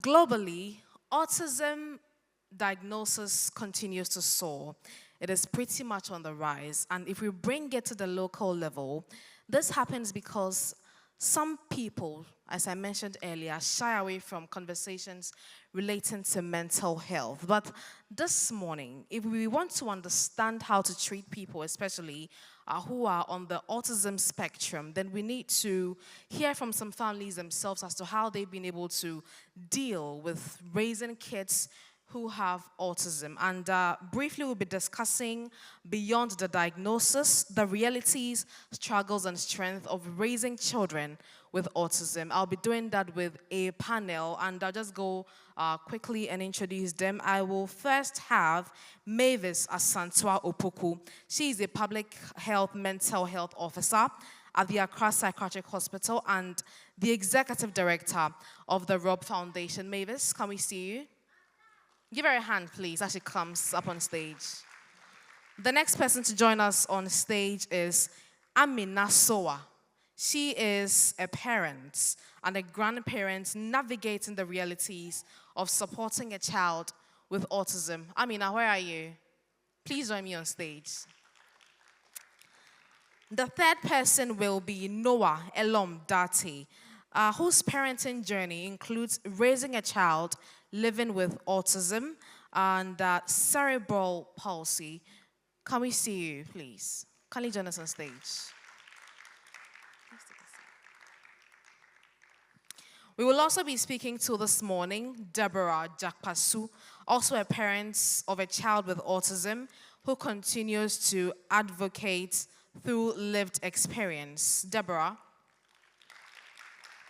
Globally, autism diagnosis continues to soar. It is pretty much on the rise. And if we bring it to the local level, this happens because some people, as I mentioned earlier, shy away from conversations relating to mental health. But this morning, if we want to understand how to treat people, especially who are on the autism spectrum, then we need to hear from some families themselves as to how they've been able to deal with raising kids who have autism. And briefly, we'll be discussing beyond the diagnosis, the realities, struggles, and strength of raising children with autism. I'll be doing that with a panel, and I'll just go quickly and introduce them. I will first have Mavis Asantewaa Opoku. She is a public health mental health officer at the Accra Psychiatric Hospital and the executive director of the Rob Foundation. Mavis, can we see you? Give her a hand, please, as she comes up on stage. The next person to join us on stage is Amina Sowah. She is a parent and a grandparent navigating the realities of supporting a child with autism. Amina, where are you? Please join me on stage. The third person will be Noah Elorm Dartey, whose parenting journey includes raising a child living with autism and cerebral palsy. Can we see you, please? Can you join us on stage? We will also be speaking to this morning Deborah Gyakpasu, also a parent of a child with autism who continues to advocate through lived experience. Deborah.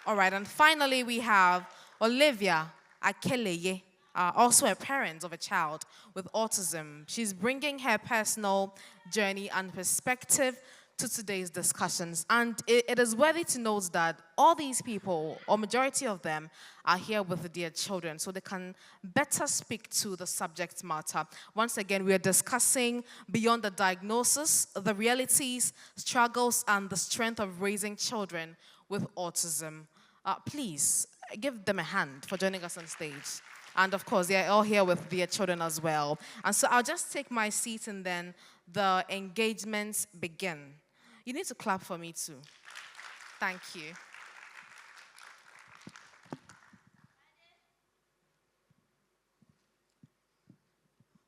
All right, and finally we have Olivia Akeleye, also a parent of a child with autism. She's bringing her personal journey and perspective to today's discussions. And it is worthy to note that all these people, or majority of them, are here with their children, so they can better speak to the subject matter. Once again, we are discussing beyond the diagnosis, the realities, struggles, and the strength of raising children with autism. Please, give them a hand for joining us on stage. And of course, they're all here with their children as well. And so I'll just take my seat and then the engagements begin. You need to clap for me too. Thank you.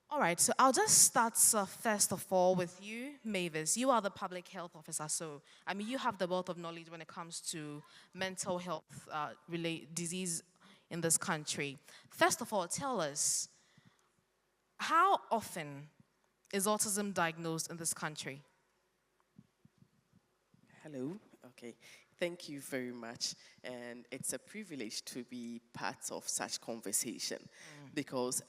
All right, so I'll just start first of all with you, Mavis. You are the public health officer, so you have the wealth of knowledge when it comes to mental health disease in this country. First of all, tell us, how often is autism diagnosed in this country? Hello. Okay. Thank you very much. And it's a privilege to be part of such conversation because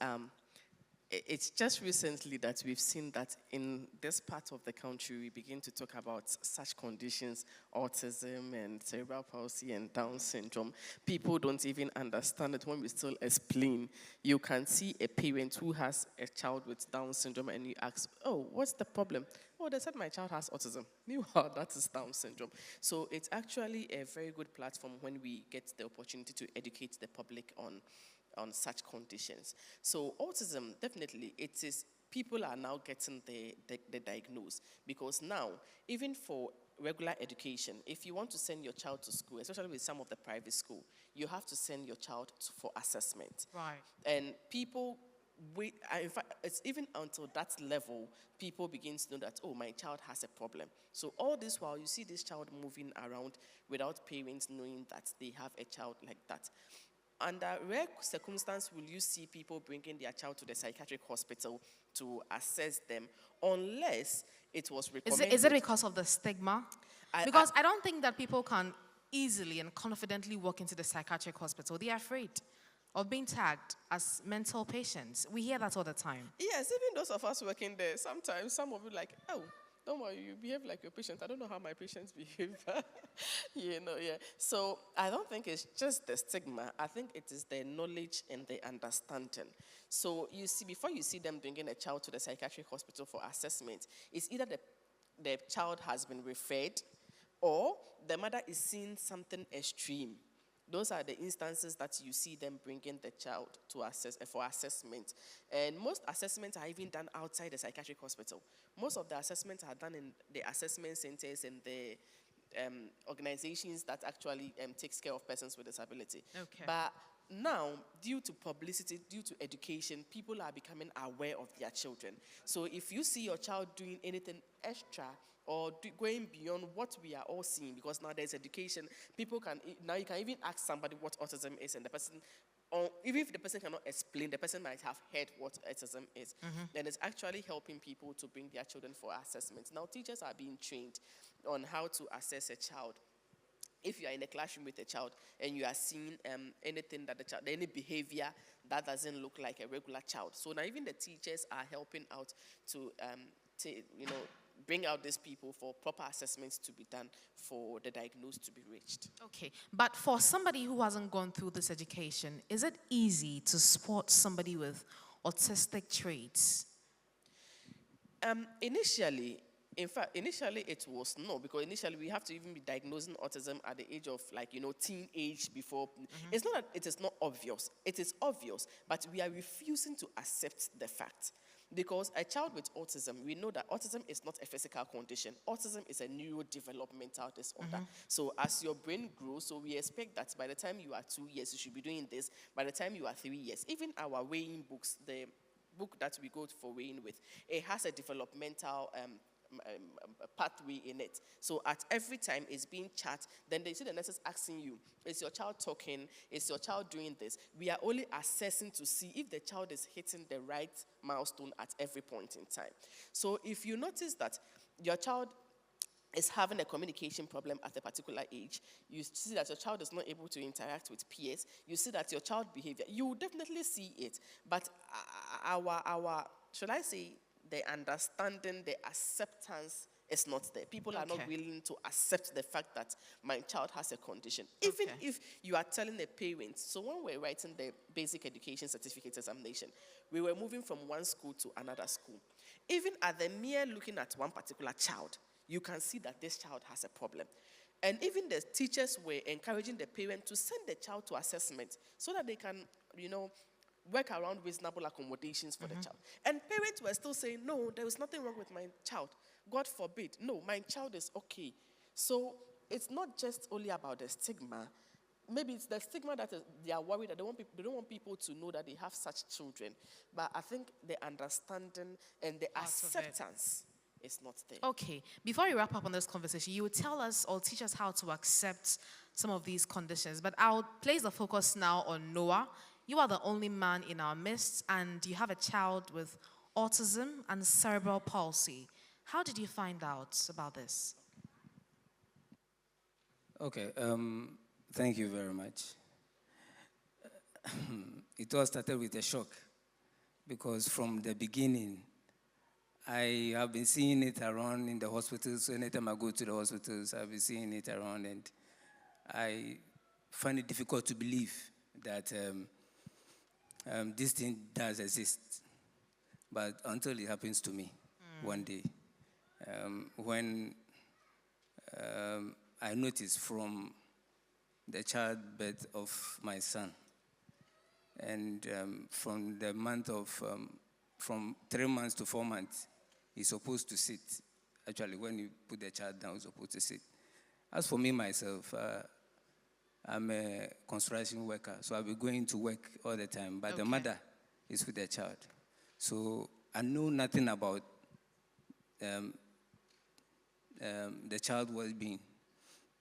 it's just recently that we've seen that in this part of the country, we begin to talk about such conditions, autism and cerebral palsy and Down syndrome. People don't even understand it when we still explain. You can see a parent who has a child with Down syndrome and you ask, oh, what's the problem? Oh, they said my child has autism. Meanwhile, that is Down syndrome. So it's actually a very good platform when we get the opportunity to educate the public on such conditions. So autism, definitely, it is, people are now getting the diagnosis because now, even for regular education, if you want to send your child to school, especially with some of the private school, you have to send your child for assessment. Right. And people wait, in fact, it's even until that level, people begin to know that, oh, my child has a problem. So all this while, you see this child moving around without parents knowing that they have a child like that. Under rare circumstance will you see people bringing their child to the psychiatric hospital to assess them, unless it was recommended. Is it because of the stigma? Because I don't think that people can easily and confidently walk into the psychiatric hospital. They are afraid of being tagged as mental patients. We hear that all the time. Yes, even those of us working there, sometimes some of you like, oh, don't worry, you behave like your patient. I don't know how my patients behave. Yeah. So I don't think it's just the stigma. I think it is the knowledge and the understanding. So you see, before you see them bringing a child to the psychiatric hospital for assessment, it's either the child has been referred or the mother is seeing something extreme. Those are the instances that you see them bringing the child to for assessment. And most assessments are even done outside the psychiatric hospital. Most of the assessments are done in the assessment centers and the organizations that actually takes care of persons with disability. Okay. But now, due to publicity, due to education, people are becoming aware of their children. So if you see your child doing anything extra or going beyond what we are all seeing, because now there's education, now you can even ask somebody what autism is, and the person, or even if the person cannot explain, the person might have heard what autism is. And it's actually helping people to bring their children for assessment. Now, teachers are being trained on how to assess a child. If you are in a classroom with a child and you are seeing anything that the child, any behavior that doesn't look like a regular child. So now even the teachers are helping out to bring out these people for proper assessments to be done for the diagnosed to be reached. Okay, but for somebody who hasn't gone through this education, is it easy to spot somebody with autistic traits? Initially it was no, because initially we have to even be diagnosing autism at the age of teenage before. It's not that it is not obvious. It is obvious, but we are refusing to accept the fact. Because a child with autism, we know that autism is not a physical condition. Autism is a neurodevelopmental disorder. So as your brain grows, so we expect that by the time you are 2 years, you should be doing this. By the time you are 3 years, even our weighing books, the book that we go for weighing with, it has a developmental pathway in it. So at every time it's being charted, then they see the nurses asking you, is your child talking? Is your child doing this? We are only assessing to see if the child is hitting the right milestone at every point in time. So if you notice that your child is having a communication problem at a particular age, you see that your child is not able to interact with peers, you see that your child behavior, you will definitely see it. But our should I say, the understanding, the acceptance is not there. People are not willing to accept the fact that my child has a condition. Even if you are telling a parent, so when we're writing the basic education certificate examination, we were moving from one school to another school. Even at the mere looking at one particular child, you can see that this child has a problem. And even the teachers were encouraging the parent to send the child to assessment so that they can, work around reasonable accommodations for the child. And parents were still saying, no, there is nothing wrong with my child. God forbid. No, my child is okay. So it's not just only about the stigma. Maybe it's the stigma that they are worried that they don't want people to know that they have such children. But I think the understanding and the acceptance is not there. Okay, before we wrap up on this conversation, you will tell us or teach us how to accept some of these conditions. But I'll place the focus now on Noah. You are the only man in our midst, and you have a child with autism and cerebral palsy. How did you find out about this? Okay, thank you very much. It all started with a shock, because from the beginning, I have been seeing it around in the hospitals. So anytime I go to the hospitals, I've been seeing it around, and I find it difficult to believe that this thing does exist. But until it happens to me one day, when I noticed from the childbirth of my son, and from the month of, from 3 months to 4 months, he's supposed to sit. Actually, when you put the child down, he's supposed to sit. As for me, myself, I'm a construction worker, so I'll be going to work all the time, but the mother is with the child. So I know nothing about the child well-being.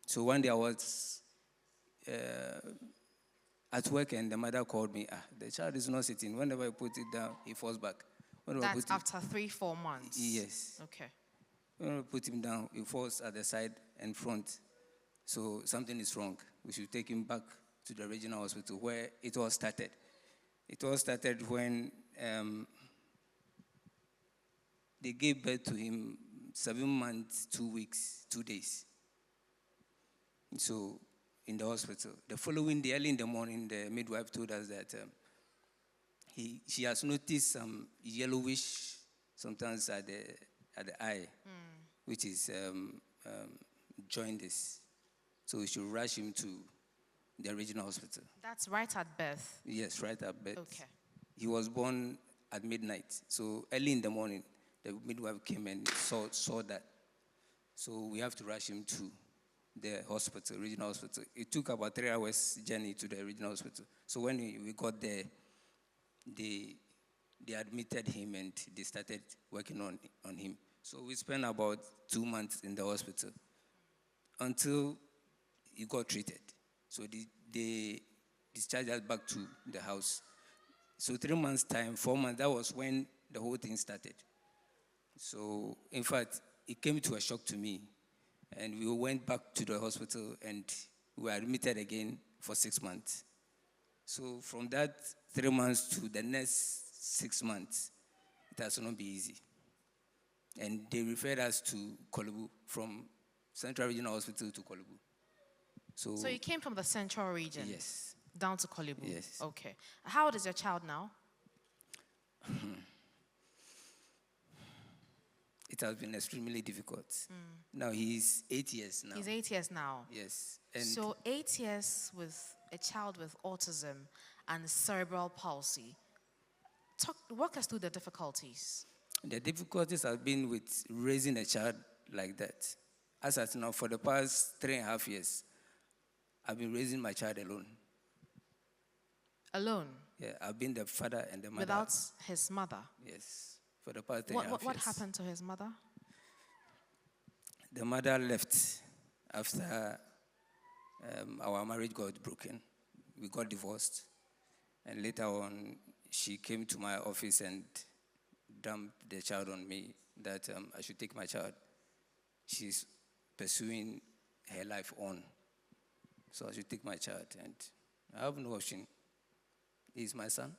So one day I was at work and the mother called me, the child is not sitting. Whenever I put it down, he falls back. That's after 3-4 months? Yes. Okay. When I put him down, he falls at the side and front. So something is wrong. We should take him back to the regional hospital where it all started. It all started when they gave birth to him 7 months, 2 weeks, 2 days. So in the hospital. The following day, early in the morning, the midwife told us that she has noticed some yellowish sometimes at the eye, which is jaundice. So we should rush him to the regional hospital. That's right at birth. Yes, right at birth. Okay. He was born at midnight. So early in the morning, the midwife came and saw that. So we have to rush him to the hospital, regional hospital. It took about 3 hours journey to the regional hospital. So when we got there, they admitted him and they started working on him. So we spent about 2 months in the hospital until he got treated. So they discharged us back to the house. So 3 months' time, 4 months, that was when the whole thing started. So, in fact, it came to a shock to me. And we went back to the hospital and we were admitted again for 6 months. So from that 3 months to the next 6 months, it has not been easy. And they referred us to Kolebu, from Central Regional Hospital to Kolebu. So you came from the Central region? Yes. Down to Kolebu? Yes. Okay. How old is your child now? It has been extremely difficult. Now he's 8 years now. He's 8 years now. Yes. And So 8 years with a child with autism and cerebral palsy. Walk us through the difficulties. the difficulties have been with raising a child like that. As at now, for the past 3.5 years, I've been raising my child alone. Alone? Yeah, I've been the father and the mother. Without his mother? Yes, for the past 3.5 years. What happened to his mother? The mother left after our marriage got broken. We got divorced. And later on, she came to my office and dumped the child on me, that I should take my child. She's pursuing her life on. So I should take my child. And I have no option. He's my son,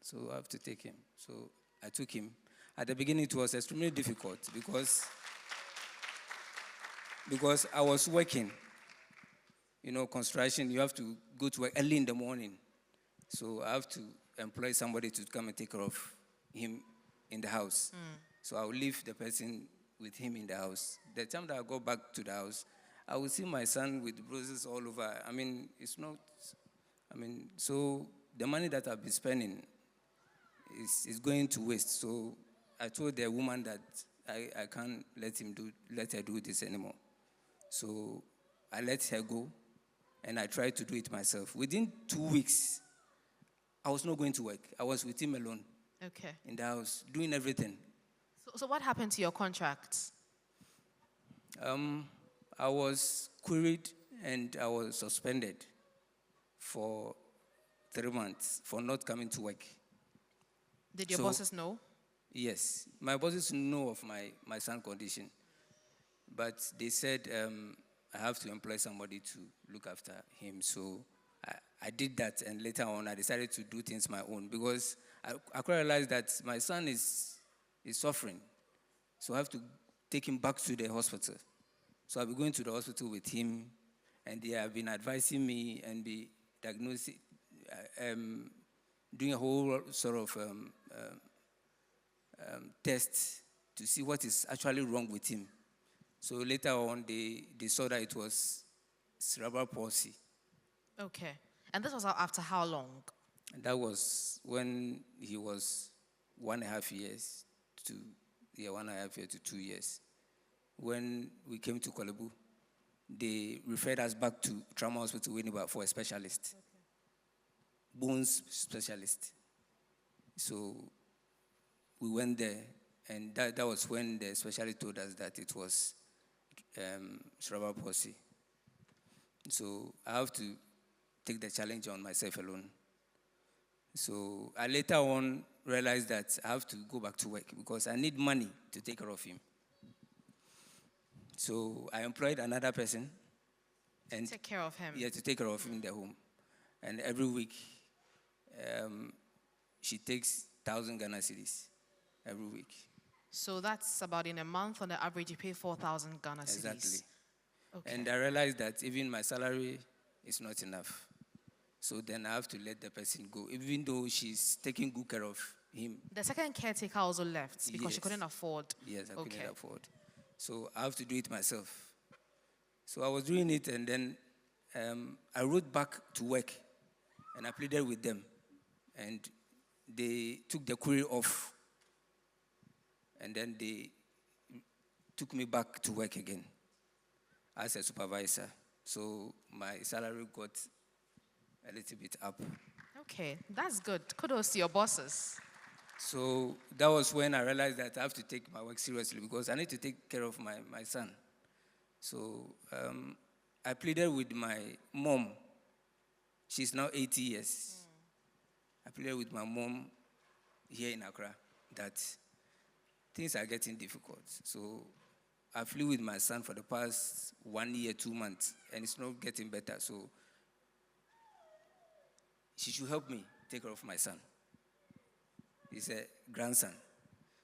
so I have to take him. So I took him. At the beginning, it was extremely difficult because I was working. You know, construction, you have to go to work early in the morning. So I have to employ somebody to come and take care of him in the house. So I will leave the person with him in the house. The time that I go back to the house, I will see my son with bruises all over. I mean, it's not, so the money that I've been spending is going to waste. So I told the woman that I can't let her do this anymore. So I let her go, and I tried to do it myself. Within 2 weeks, I was not going to work. I was with him alone. Okay. In the house, doing everything. So what happened to your contract? I was queried and I was suspended for 3 months for not coming to work. Did your bosses know? Yes. My bosses know of my son's condition. But they said I have to employ somebody to look after him. So I did that, and later on I decided to do things my own because I realized that my son is suffering. So I have to take him back to the hospital. So I'll be going to the hospital with him, and they have been advising me and be diagnosing, doing a whole sort of test to see what is actually wrong with him. So later on, they saw that it was cerebral palsy. Okay. And this was after how long? And that was when he was 1.5 years to 1.5 years to 2 years. When we came to Kolebu, they referred us back to Trauma Hospital Winneba for a specialist, bones specialist. So we went there, and that was when the specialist told us that it was cerebral palsy. So I have to take the challenge on myself alone. So I later on realized that I have to go back to work because I need money to take care of him. So I employed another person and take care of him. Yeah, to take care of him in the home. And every week, she takes 1,000 Ghana cedis every week. So that's about, in a month, on the average, you pay 4,000 Ghana cedis. Exactly. Okay. And I realized that even my salary is not enough. So then I have to let the person go, even though she's taking good care of him. The second caretaker also left because she Yes. couldn't afford. Yes, I couldn't afford. So I have to do it myself. So I was doing it, and then I wrote back to work, and I pleaded with them, and they took the query off, and then they took me back to work again as a supervisor. So my salary got a little bit up. Okay, that's good. Kudos to your bosses. So that was when I realized that I have to take my work seriously because I need to take care of my son. So I pleaded with my mom. She's now 80 years. I pleaded with my mom here in Accra that things are getting difficult. So I flew with my son for the past 1 year, 2 months, and it's not getting better. So she should help me take care of my son. He's a grandson.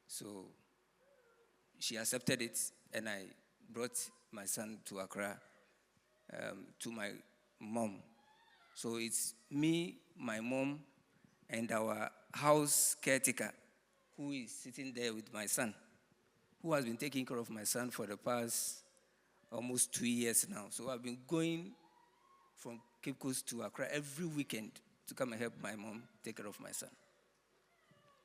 So she accepted it, and I brought my son to Accra, to my mom. So it's me, my mom, and our house caretaker, who is sitting there with my son, who has been taking care of my son for the past almost 2 years now. So I've been going from Cape Coast to Accra every weekend to come and help my mom take care of my son.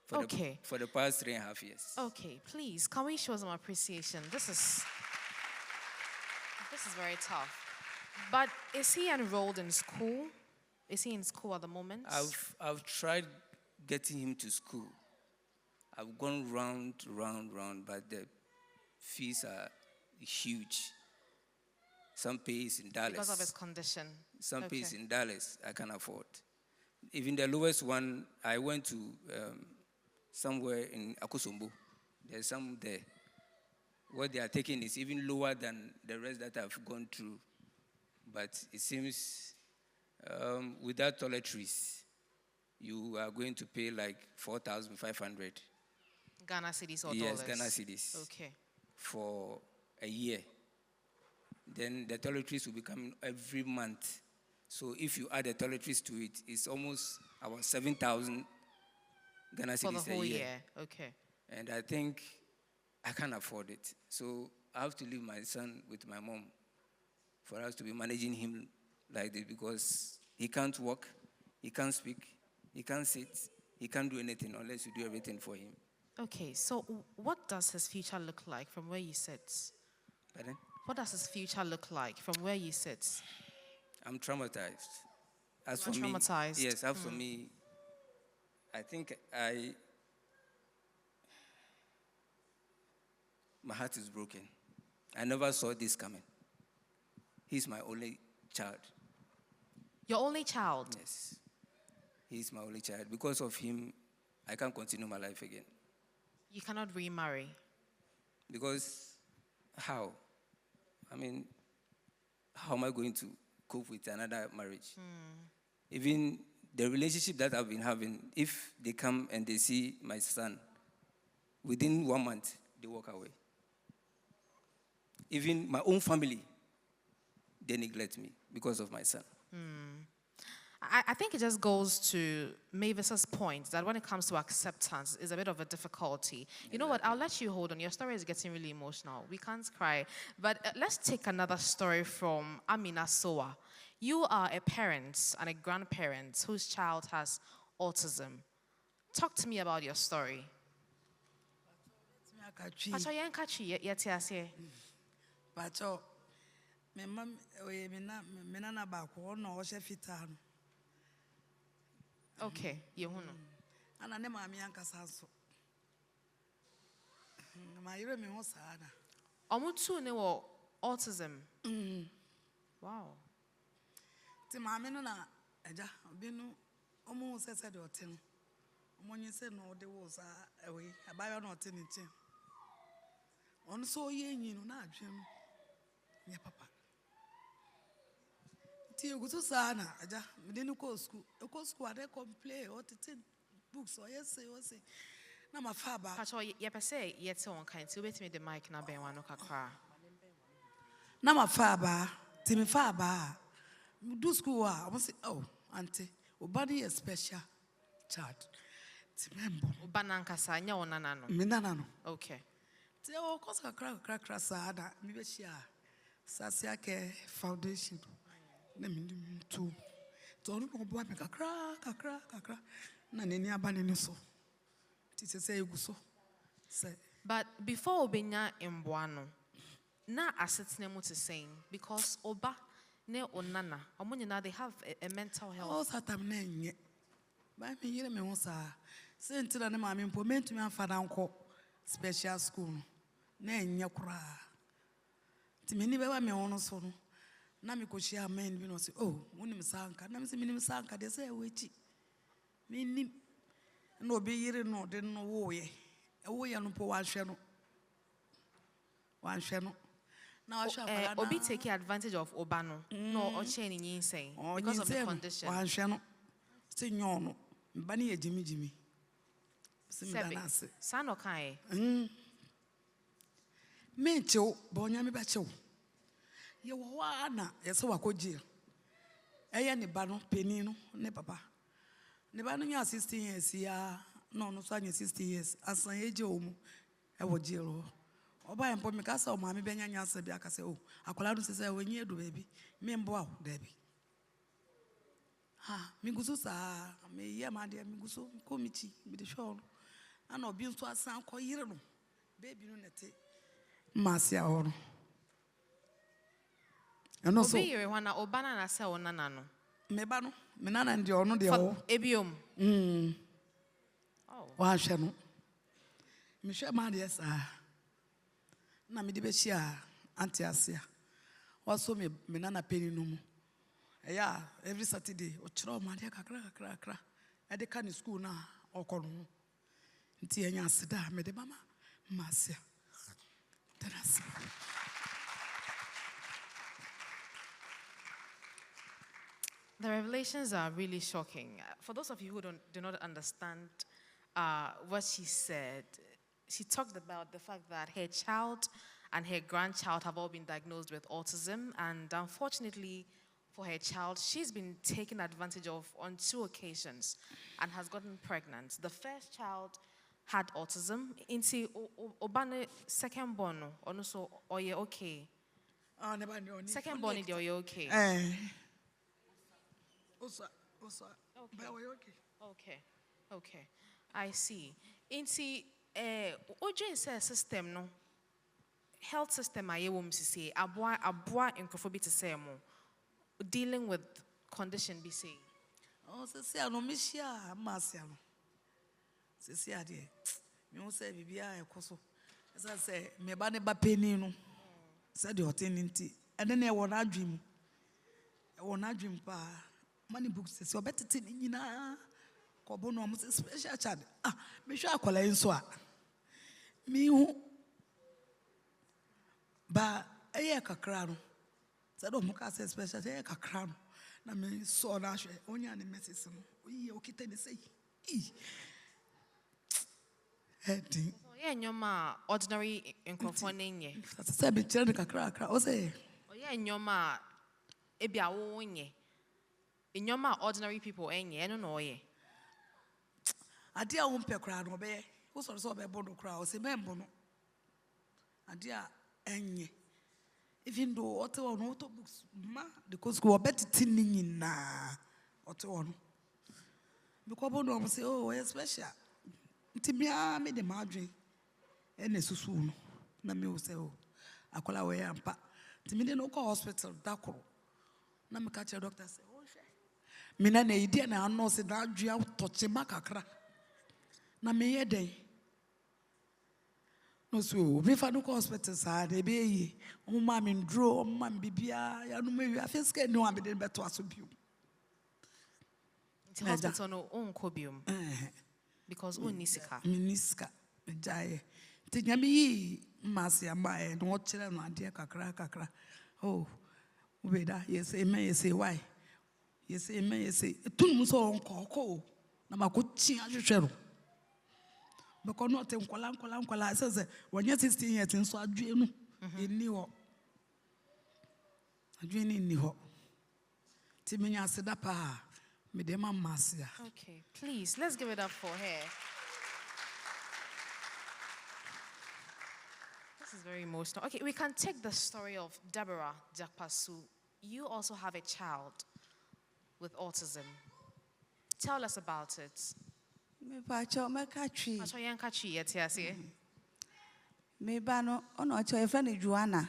For the past 3.5 years. Okay, please, can we show some appreciation? This is very tough. But is he enrolled in school? Is he in school at the moment? I've tried getting him to school. I've gone round, but the fees are huge. Some pays in Dallas. Because of his condition. Some pays in Dallas, I can afford. Even the lowest one, I went to somewhere in Akosombo. There's some there. What they are taking is even lower than the rest that I've gone through. But it seems without toiletries, you are going to pay like 4,500. Ghana cedis or dollars? Yes, Ghana cedis. Okay. For a year. Then the toiletries will be coming every month. So if you add the toiletries to it, it's almost about 7,000 Ghana cedis a year. For the whole year, okay. And I think I can't afford it. So I have to leave my son with my mom for us to be managing him like this because he can't walk, he can't speak, he can't sit, he can't do anything unless you do everything for him. Okay, so what does his future look like from where you sit? Pardon? What does his future look like from where you sit? I'm traumatized. As for traumatized? Me, yes, as for me, I think my heart is broken. I never saw this coming. He's my only child. Your only child? Yes. He's my only child. Because of him, I can't continue my life again. You cannot remarry? Because how? I mean, how am I going to cope with another marriage? Even the relationship that I've been having, if they come and they see my son, within 1 month, they walk away. Even my own family, they neglect me because of my son. I think it just goes to Mavis's point that when it comes to acceptance, it's a bit of a difficulty. You know what? I'll let you hold on. Your story is getting really emotional. We can't cry. But let's take another story from Amina Sowah. You are a parent and a grandparent whose child has autism. Talk to me about your story. Pacho, me mam, me nana bako no oshe fitano. Okay, Yehuno. Ana ne mami anka sanso. Ma yire me ho saada. Omutu ne wo autism. Wow. Ti mami no na eja binu omo sese de otin. Omo nyi se no de wo sa ewe abayo no otin nche. On so ye nyi no na adwe no. Nye papa. Ti ugutu sana aja midini ko school ade complain or titin books or yes say na mafaba Pacho ye pese yete on kind ti obetimi the mic na ben wano kakra na mafaba ti me faba do school I must say oh auntie obadi a special child ti membo bananka sa nya onana no me nana no okay ti o kosa kra sada mi be shia Sasia Care Foundation Na me too. So no boy me kakra. Na neni abane ne so. Ti se say egu so. Say. But before obenya emboano, na asetena mu to saying because oba ne onana, omo nyina they have a mental health. Oh, satam na nye. Ba me yire me ho sa. Se ntira ne ma me mpo mentumi afa na nko special school na nye kura. Ti me ni be ba me ho no so no. Na me ko share men bi no say, "Oh, wonim sanka." Na me say minim sanka de say wechi. Me nim. Na obi yire no de no wo ye. E wo ye no po wa hwe no. Wa hwe no. Na wa hwe akala na. Obi taking advantage of obano. No, or chain in saying because of the condition. Wa hwe no. Say nyo no. Mba ne ye jimi. San okay. Me chew, bonya me ba chew. Ye wo ana, ye se wa ko jail. Eye ne ba no peni no ne papa. Ne ba no nya 16 years ya, no so anya 60 years. Asan ye je omu e wo jail. Oba empo me ka sa o ma me benya nya asa bi aka se o. Akola no se se we nyi edu baby. Me mbo awo da bi. Ha, mi gusu sa, me ye ma de mi gusu ko mi chi, bi de show. Ana obi nso asan ko yire no. Baby no nete. Masia ono. Eno so. Obi yire wana obana na se onana no. Me ba no, me nana ndi ono de o. Ebiom. Oh. Wa hwe no. Me hwe ma de sa. Na me de be hia anti asia. Wa so me nana peni no mu. Yeah, every Saturday o chiro ma de kakra. E de ka ni school na okono. Nti enya asida me de mama masia. The revelations are really shocking. For those of you who do not understand what she said, she talked about the fact that her child and her grandchild have all been diagnosed with autism, and unfortunately for her child, she's been taken advantage of on 2 occasions and has gotten pregnant. The first child had autism. Inti obane second born or so or you okay? Second born is you okay? Okay. I see. Inti oje say system no health system aye wo msisi aboa nkofo to say mo dealing with condition be say. Oh, say no mishia masia no. Say ade. Me won say bibia ekoso. Say me ba ne ba peni no. Say the hotenenti. Ene na e won adwim. E won adwim pa. Money books say obetete ni nyina. Ko bo no mo special child. Me hwa akola nso a. Me hu ba eye kakra no. Say do mo ka say special eye kakra no. Na me so na hwe onya ne message no. Oyi o kita ni say. Heading. Yeah, nyoma ordinary microphone nye. Say be chere kakra. O say. Oh yeah, nyoma ebia wo nye. Nyoma ordinary people enye eno no ye. Ade a wo mpe kra no be. Wo so so be bono kra o say membo no. Ade a enye. Even though ote won auto books ma the cause go betiti ni nyina. Ote won. Because bono am say oh we special. Ntibia me de madwe ene susu no na me wo say o akola we ampa ntimi de no ko hospital dakoro na me ka che doctor say o hwe me na ide na no se da adwe autoche makakra na me ye den no so me fa no ko hospital sa de be yi o ma me ndro o ma bibia ya no me wi afeske no am de beto aso biu hospital no on kobium because unisika jaye tinyami yi masi amae no chire no ade kakra oh ubeda yes amen yes why yes amen yes tunum so onko na makochi ahwehwero because no te nkola say wanya 16 years nso adwe nu eni ho adwe ni ho timenya aseda pa. Okay, please, let's give it up for her. This is very emotional. Okay, we can take the story of Deborah Gyakpasu. you also have a child with autism. Tell us about it. Me pacho me katri. Pacho yan kachi yet here. Me ba no ono cho e friend Joanna.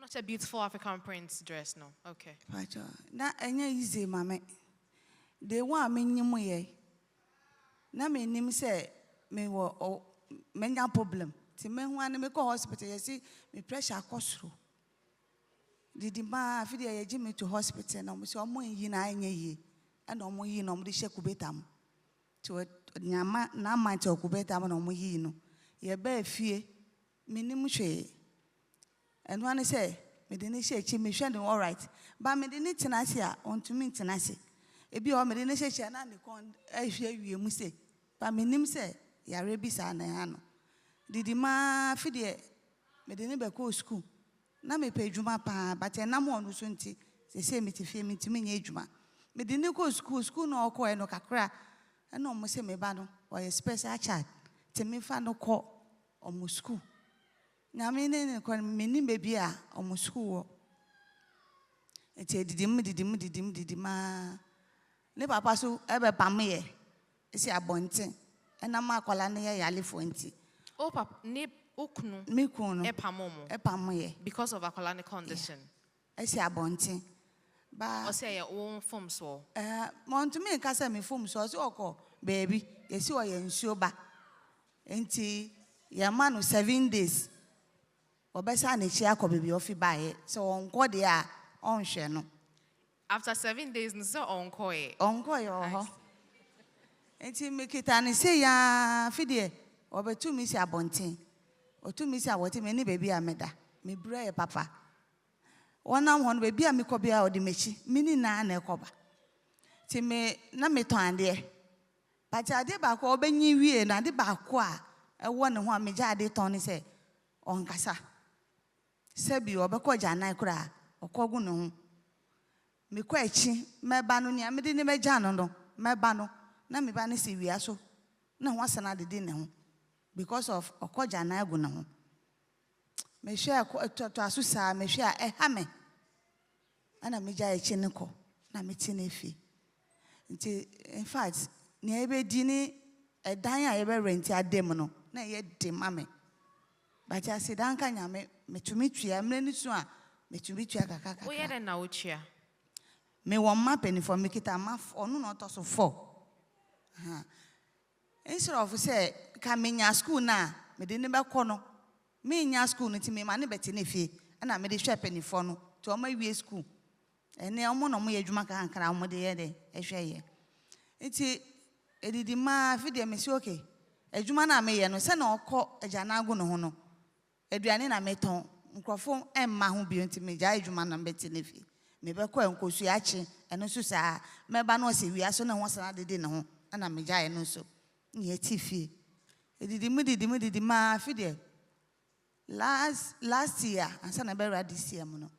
Not a beautiful African prince dress, no. Okay. Pacho na enye easy mame. De one me nyimu ye. Na me nim say me wo menya problem. Ti me hu an me go hospital you see me pressure akosro. Didi ma afide ye gi me to hospital na mo say omo yi na anya yi. And omo yi na omo de she kubetam. To nyama na man to kubetam na omo yi no. Ye ba fie me nim hwe. And one say me de ne she chi me hwe all right. Ba me de ne tenase a on to me tenase. Ebi o me de ne she na ne kon ahwe wie mu say. Ba me nim say yare bi sa na ha no. Didi ma fide me de ne be ko school. Na me pe adwuma pa but na mo no so nti se me ti fie me ti me nya adwuma. Me de ne ko school no ko e no kakra. E no mo se me ba no o ye special child. Ti me fa no ko o mo school. Na me ne ko me ni be bia o mo school wo. Eti didim ma. Ne papa so e be pam ye. Esi abonten. E na ma akwala ne ye yale fo nti. Oh, papa, ne uknu. Me kunu. E pam ye. Because of a colonic condition. Esi abonten. Ba o say your own form so. Mon to me kasa me form so oko baby. Yesi o ye nsuo ba. Enti ya manu 7 days. Obesa na chi akobebi ofi bae. So onko de a onhwe no. After 7 days nso onko e. Onko ye oho. Enti me kita ni say ya fidie obetu mi si abonten. Otu mi si awote me ni baby ameda. Me bra ye papa. Wana won baby a me kobia odi mechi. Mini na na ekoba. Ti me na me ton ade. But ade ba ko obenyi wie na ade ba ko a ewo ne ho a me ja ade ton ni say onkasa. Sebi obekọ jana kura okogu ne ho me kwa echi meba no nia me de ne meja no meba no na me ba ne se wia so na ho asana de ne ho because of okọ jana agu ne ho me hwe to asusa me hwe a ha me ana me ja echi ne ko na me ti na fi nti in fact ne ebe di ni edan a ebe rent adem no na ye de mame but I said danka nyame metumi twia mreni so a metumi twia kakaka wo ye na wo twia me won ma penifo me kita ma onu no to so 4 instead of say ka menya school na me de ne be ko no me nya school no ti me ma ne beti ne fie na me de hwe penifo no to o ma wie school ene omo no mo ye adwuma ka hankara mo de ye de ehwe ye enti edidi ma fi de me si okay adwuma na me ye no se na okọ agana agu no ho no aduane na meton nkrofo emma ho bi enti me gya adwuma na beti ne fi me be ko enkosu ya chi eno so sa me ba no se wia so na ho sana de ne ho na me gya eno so ye ti fi edidi ma fi de last year ansa na be ready this year mo no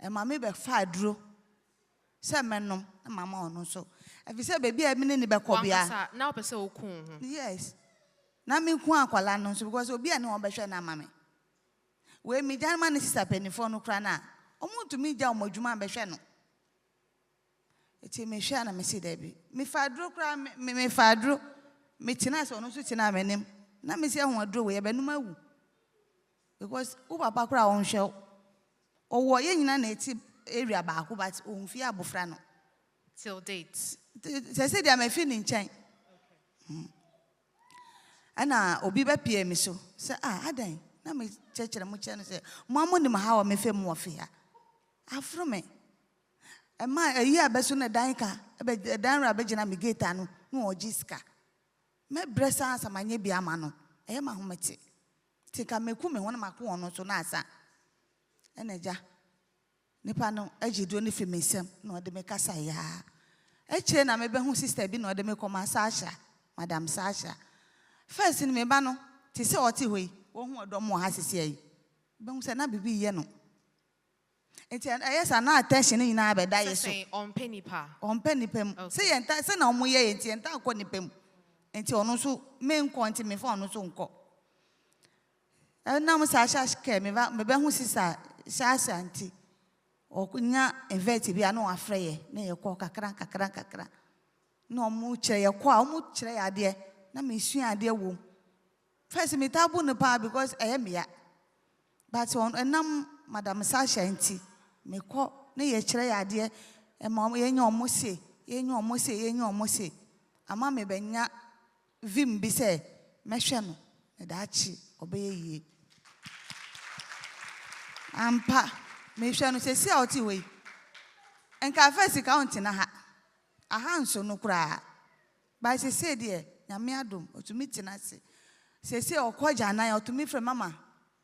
e ma me be fa aduro se menom na mama ono so efi se baby a me ne be ko bia na o pese okun ho yes na me ku akwala no so because obi a ne won be hwe na mama we mi jan man sister penifo no kra na omuntu mi ja omadwuma be hwe no eti me hwe na me si da bi me fadro kra me fadro me tina so no so tina amanim na me si ho adro we be no mawu because u papa kra on hwe owo ye nyina na eti area ba ko but on fi abofra no till date say dia me fi ni nchen ana obi ba pie mi so say adan na me chechere mu che no say mo amoni ma ha o me fe mu ofia afro me e ma eyi abeso na dan ka e dan ra be gina me gate anu no ojiska me bresa asamanye bia ma no e ma ho mete tika me ku me ho na mako ono so na asa eneja nipa no agido ni fi mesem na ode me kasa ya eche na me be hu sister bi na ode me koma Sasha madam Sasha first ni me ba no ti se oti hoi wo hu odo mo ha sisi ayi be hu se na bibi ye no enti ayesa na attention ni na be da yeso on penny pem se yenta se na omo ye enti yenta akọ ni pem enti ono so me nko enti me fa ono so nko na mo Sasha ke me be hu sister Sasha anti okunya invite bi ano afreye na ye ko kakra no mu kire ye ko a mu kire ya de na me sua ade wo first me tabu no pa because mea but on enam madam Sasha nti me ko na ye kire ya de ye nya omo se ama me benya vim bi se mehwe no na daachi obeye yie ampa me hwe no se si a oti we enka first count na ha aha nso no kura ba se de nyame adom otumi tina se okwaja na ya otumi frɛ mama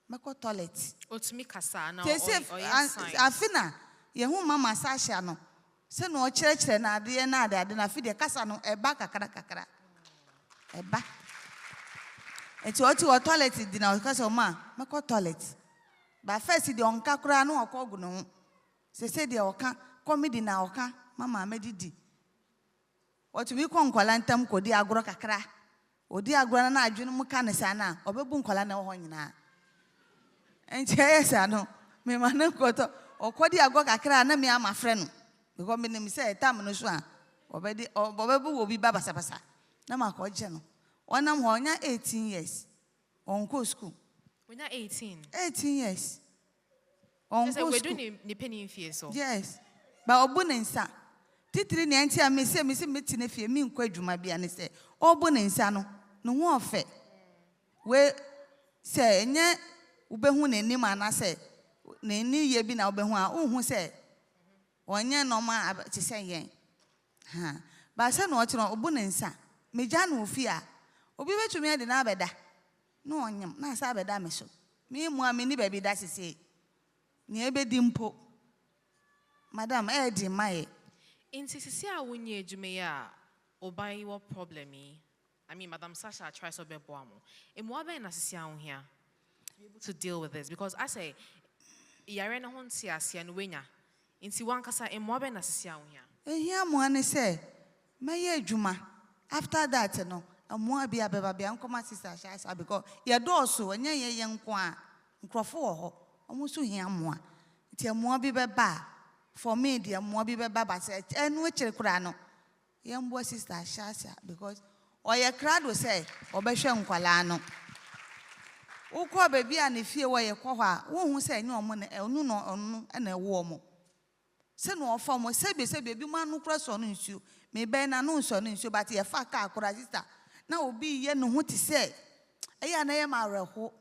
meko toilet otumi kasa na se afina ye hu mama Sasha no se no kire na ade na fi de kasa no eba kakra eba eti oti o toilet di na kasa o ma meko toilet ba first de onka kura no okogu no se de oka comedy na oka mama medidi otumi ko nkwala ntam kodi agoro kakra odi agoro na adwene mu ka ne sa na obebu nkwala na ho nyina enti ayesa no me ma na koto okodi agoro kakra na me ama frɛ no because me nim say tam no so a obebu wo bi babasa na ma ko je no onam ho nya 18 years on go school when you're 18 years on go we school do ni penny fie so yes ba obu ne nsa titiri ne anti a me se meti na fie mi nkwa adwuma bia ne se obu ne nsa no no ho ofe we se enye ubehu ne nim ana se ne ni ye bi na ubehu a unhu se onye no ma ti se yen ha ba se no ochiro obu ne nsa meja na ofi a obi betumi ade na abeda no onyam na asa abeda me so me mu a me ni ba bi da sese ni ebedi mpo madam di mai inti sisi a wonye adwuma ya obai wo problem yi I mean Madam Sasha tries to be boamo emu aben na sisi a wo hia be able to deal with this because I say yare na ho ntia ase no wenya inti wankasa emu aben na sisi a wo hia ehia mo ane se meye adwuma after that no amu abi abeba bia nkoma sister Sasha because ye do so enya ye nko a nkrofo wo ho omo so hia mo a nti amu abi beba for me the amu abi beba ba se enu ekire kura no ye mbo sister Sasha because oye krado say obehwe nkwala no ukọ baby a ne fie wo ye kọ ho a wo hu say enye omo na enu no onu na ewo omo se no ofa mo se be bi ma no kura so no nsuo me be na no so no nsuo but ye fa ka akura sister na obi ye no ho ti se eya na ye ma reho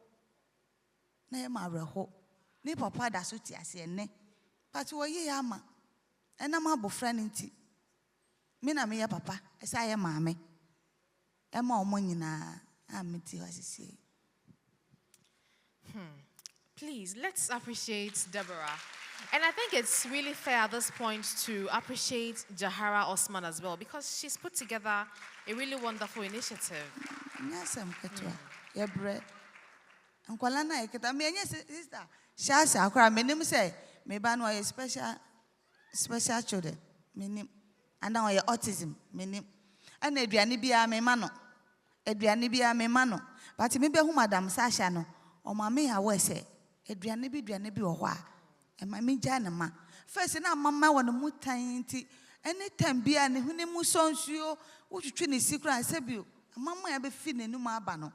ni papa da so ti ase ene but wo ye ya ma ena ma bofra nti me na me ye papa esa ye maame ema omo nyina amiti wasisi. Please, let's appreciate Deborah. And I think it's really fair at this point to appreciate Jahara Osman as well because she's put together a really wonderful initiative. Yes, I'm ketwa. Yebre. Nkwala na eketa me enye sister. Shasha akora me nim say me ba no ye special children. Me nim. And now ye autism. Me nim. And aduane bia me ma no. But me be hu Madam Sasha no. O ma me ya we say aduane bi wo ho a. E ma me gya na ma. First na mama wo no mutan nti anytime bia ne hune mu sonsuo wo twetwe ne sikra asebio. Mama ya be fi n'enu ma aba no.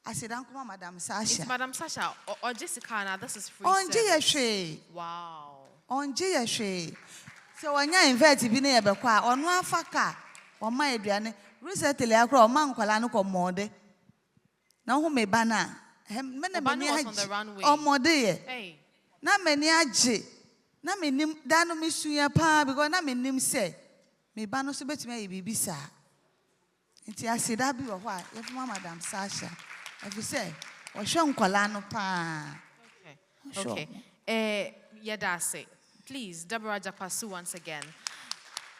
I said, Uncle Madam Sasha. It's Madam Sasha or Jessica now. This is free. On G. Wow. On G. So when you invite to be near Bequa, on one faka, on my Adriane, recently I grow man Colano Mode. Now who may banner? Many on the runway. Oh, Mode. Hey. Not many aji. Not many Dano miss you pa because not many say. Me bano so bet me be sir. It's I said that be a while. If Madam Sasha. If you say, or Sean Colano pa. Okay. Yadase. Please, Deborah Gyakpasu once again.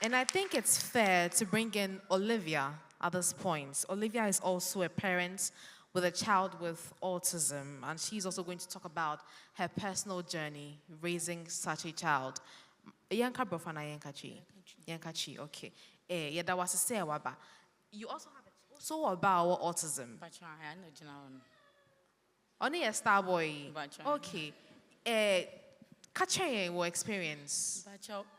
And I think it's fair to bring in Olivia at this point. Olivia is also a parent with a child with autism, and she's also going to talk about her personal journey raising such a child. Yanka Brofana Yankachi, okay. Yada was a say waba. You also have so about autism. Only a star boy. Okay. Kache, what experience?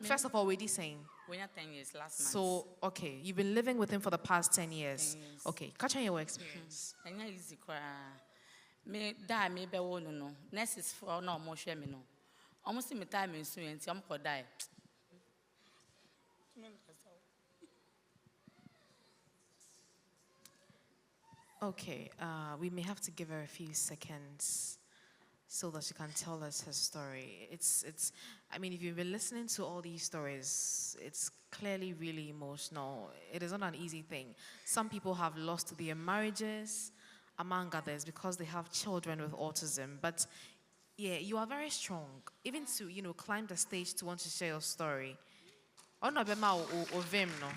First of all, what are you saying? When you're 10 years last month. So, okay, you've been living with him for the past 10 years. 10 years. Okay, Kache, what experience? And yeah, easy cry. Me die, me be one no. Next is for no more share me no. Almost in my time in soon, and I'm going die. Okay, we may have to give her a few seconds so that she can tell us her story. I mean, if you've been listening to all these stories, it's clearly really emotional. It is not an easy thing. Some people have lost their marriages, among others, because they have children with autism. But yeah, you are very strong, even to, climb the stage to want to share your story. Oh, no, or vim, no.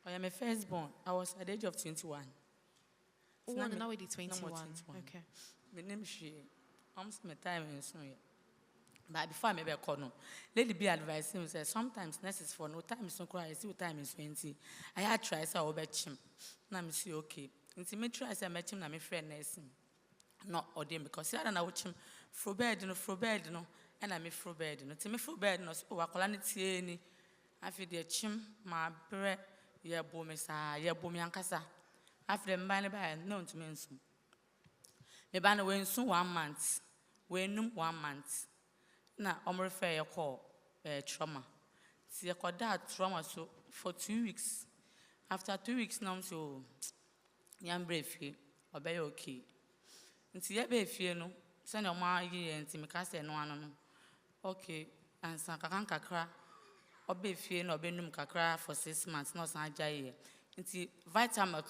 I am a firstborn. I was at the age of 21. Oh, now we did 21. Okay. My name is She. I'm my time in Sonia. But before I maybe a corner, lady be advising me, say sometimes nurses for no time is no cry, see what time is 20. I had tried so over him. Now I say okay. Until me try say I met him na my friend nursing. Not ordained because I don't know which him for bed, and I me for bed, to me for bed, no, oh, I call it I feel the chim, my bread. Yeah, Bomesa, yeah, Bomiancasa. After them, by known to me soon. The banner went soon 1 month. When 1 month. Now, I'm refer your call trauma. See, I called that trauma so for 2 weeks. After 2 weeks, now, so young brave, obey okay. And see, I be fear no, send your ma ye and Timicasa no one. Okay, and Sankakan Kakra. Obe fie no be num kakra for 6 months no san agyaye nti vitamin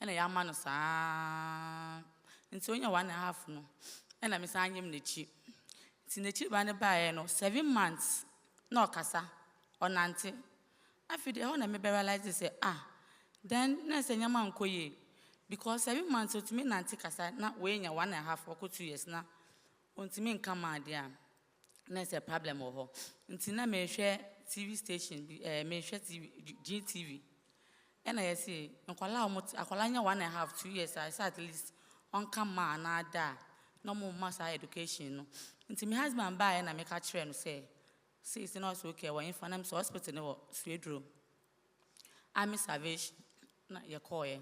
ena ya ma no saa nti onya 1.5 no ena me san nyem nechi nti nechi ba ne baaye no 7 months no kasa onante afide ho na me be realize say then na se nyama nkoye because 7 months to me nante kasa na we nya 1.5 or 2 years na ontimi nka ma de a there's a problem with her. Until I share TV station, me share TV, GTV. And I say, I call 1.5, 2 years. I say at least on come man, no more master education. Until my husband buy and I make a train say it's not okay. When if I'm so hospital, no sweet room. I'm a savage, not your coy.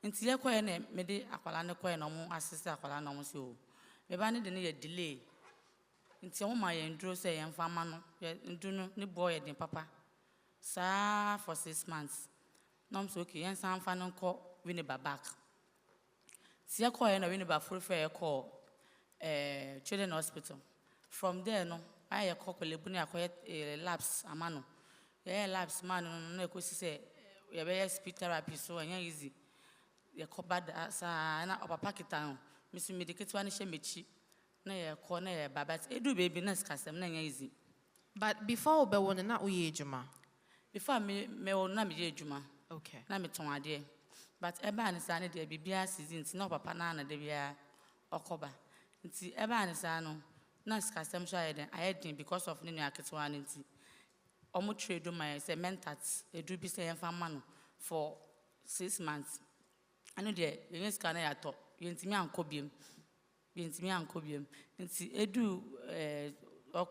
Until your coy name, me de Aqualana coy no more assist Aqualana so. Me bandy the need a delay. Nti o ma ye ndro say en fama no ye ndunu ne boy den papa sa for 6 months no so okay yen san fa no ko Winneba back si e ko ye na Winneba full fair call children hospital from there no I call kolebu ne akoye labs amano ye labs man no e ko si say ye be speech therapy so enya easy ye ko bad sa na papa kita no misu medicate wa ne she mechi. Baby easy. But before we were not juma. Before me na me juma. Okay. Na me ton ade. But eba ne sa ne de bibia season no papa na na de bia okoba. Nti eba ne sa no na skasem sha eden ayedin because of ne nua ketwa ne nti. Omo trade my say mentat edu bi say enfa ma no for 6 months. Anu de yen ska na ya to yentimi ankobiem. Bintimi ankobiem nti edu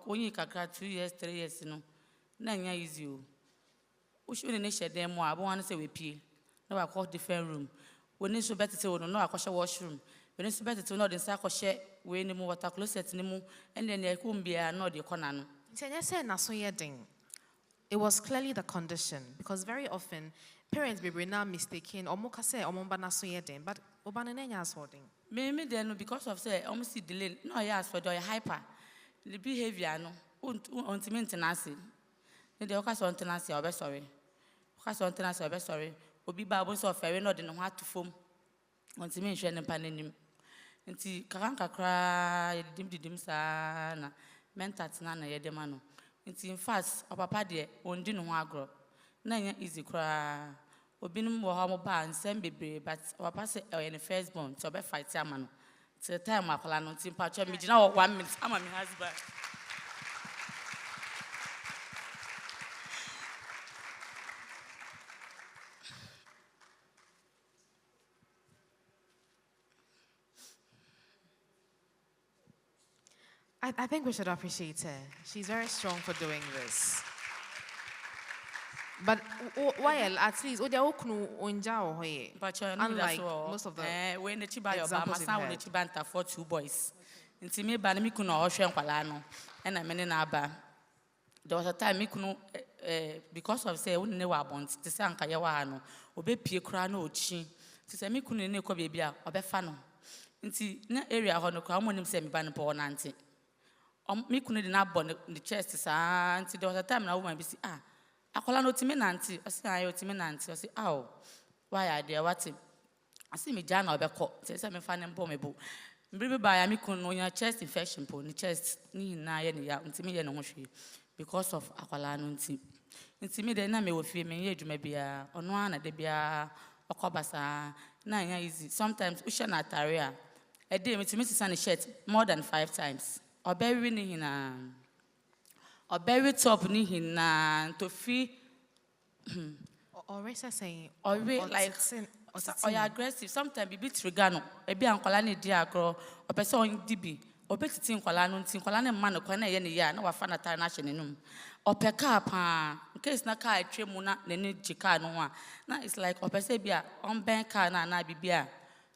onyi kakra 2 years 3 years no na nya easy o ushwe ne shede mo abo wan se we pie na wa call different room woni so betete wono na wa kwhye washroom woni so betete no de sa kwhye we ni mu water closet ni mu ene ne kumbia na de kona no nti anya say na so yedin. It was clearly the condition because very often parents be now mistaken omuka say omomba na so yedin but obana na nya asodin. Me then because of say almost delay no ya as for the hyper the behavior no unti maintenance ne de okasa maintenance obe sorry okasa maintenance obe sorry obi ba bo so fair no de no ha to fom unti me hwe ne pa nanim nti kakra didim sa na mentat na ye de ma no nti in fact papa de ondi no ho agro na nya easy kra obinum wo ha mo ba nsem bebre but papa say in the first born so be fight amano the time I call on Tim Patch, me now 1 minute. I'm my husband. I think we should appreciate her. She's very strong for doing this. But while at least, unlike most of the when the Chiba examples Obama, when the Chibanta for 2 boys. In Timmy Banami Kuno Ocean Palano, and I mean in Abba. There was a time me kuno because of say, we never want to say Ankayawano, obey Pia Crano Chi, to say me couldn't know Cobia, or Befano. In the area on the crown when him say me ban upon auntie. Me couldn't not bond the chest, auntie. There was a time I woman be see, I call an Otiminanti, I say, I Otiminanti, I say, oh, why I dear what I see me Jan or Becco, says I'm a fan and bombable. Maybe by a mikun on your chest infection, pony chest, ni na any intimate and because of aqualanunti. Intimate na me with me, maybe a on one at the beer or cobasa, 9 easy. Sometimes Ushana Taria. A day with Mrs. Sunny shirt more than 5 times. Or bury in a or bury top ni in to fee or Ressa saying, or like. Or you're aggressive. Sometimes you beat Regano, a be uncolani diagro, or person DB, or bet tin colano, tin colane man, or corner any year, no fan at our national. Or per car, in case na car, tremuna, the new chica no one. Now it's like, or per se beer, on bank car, na bibia.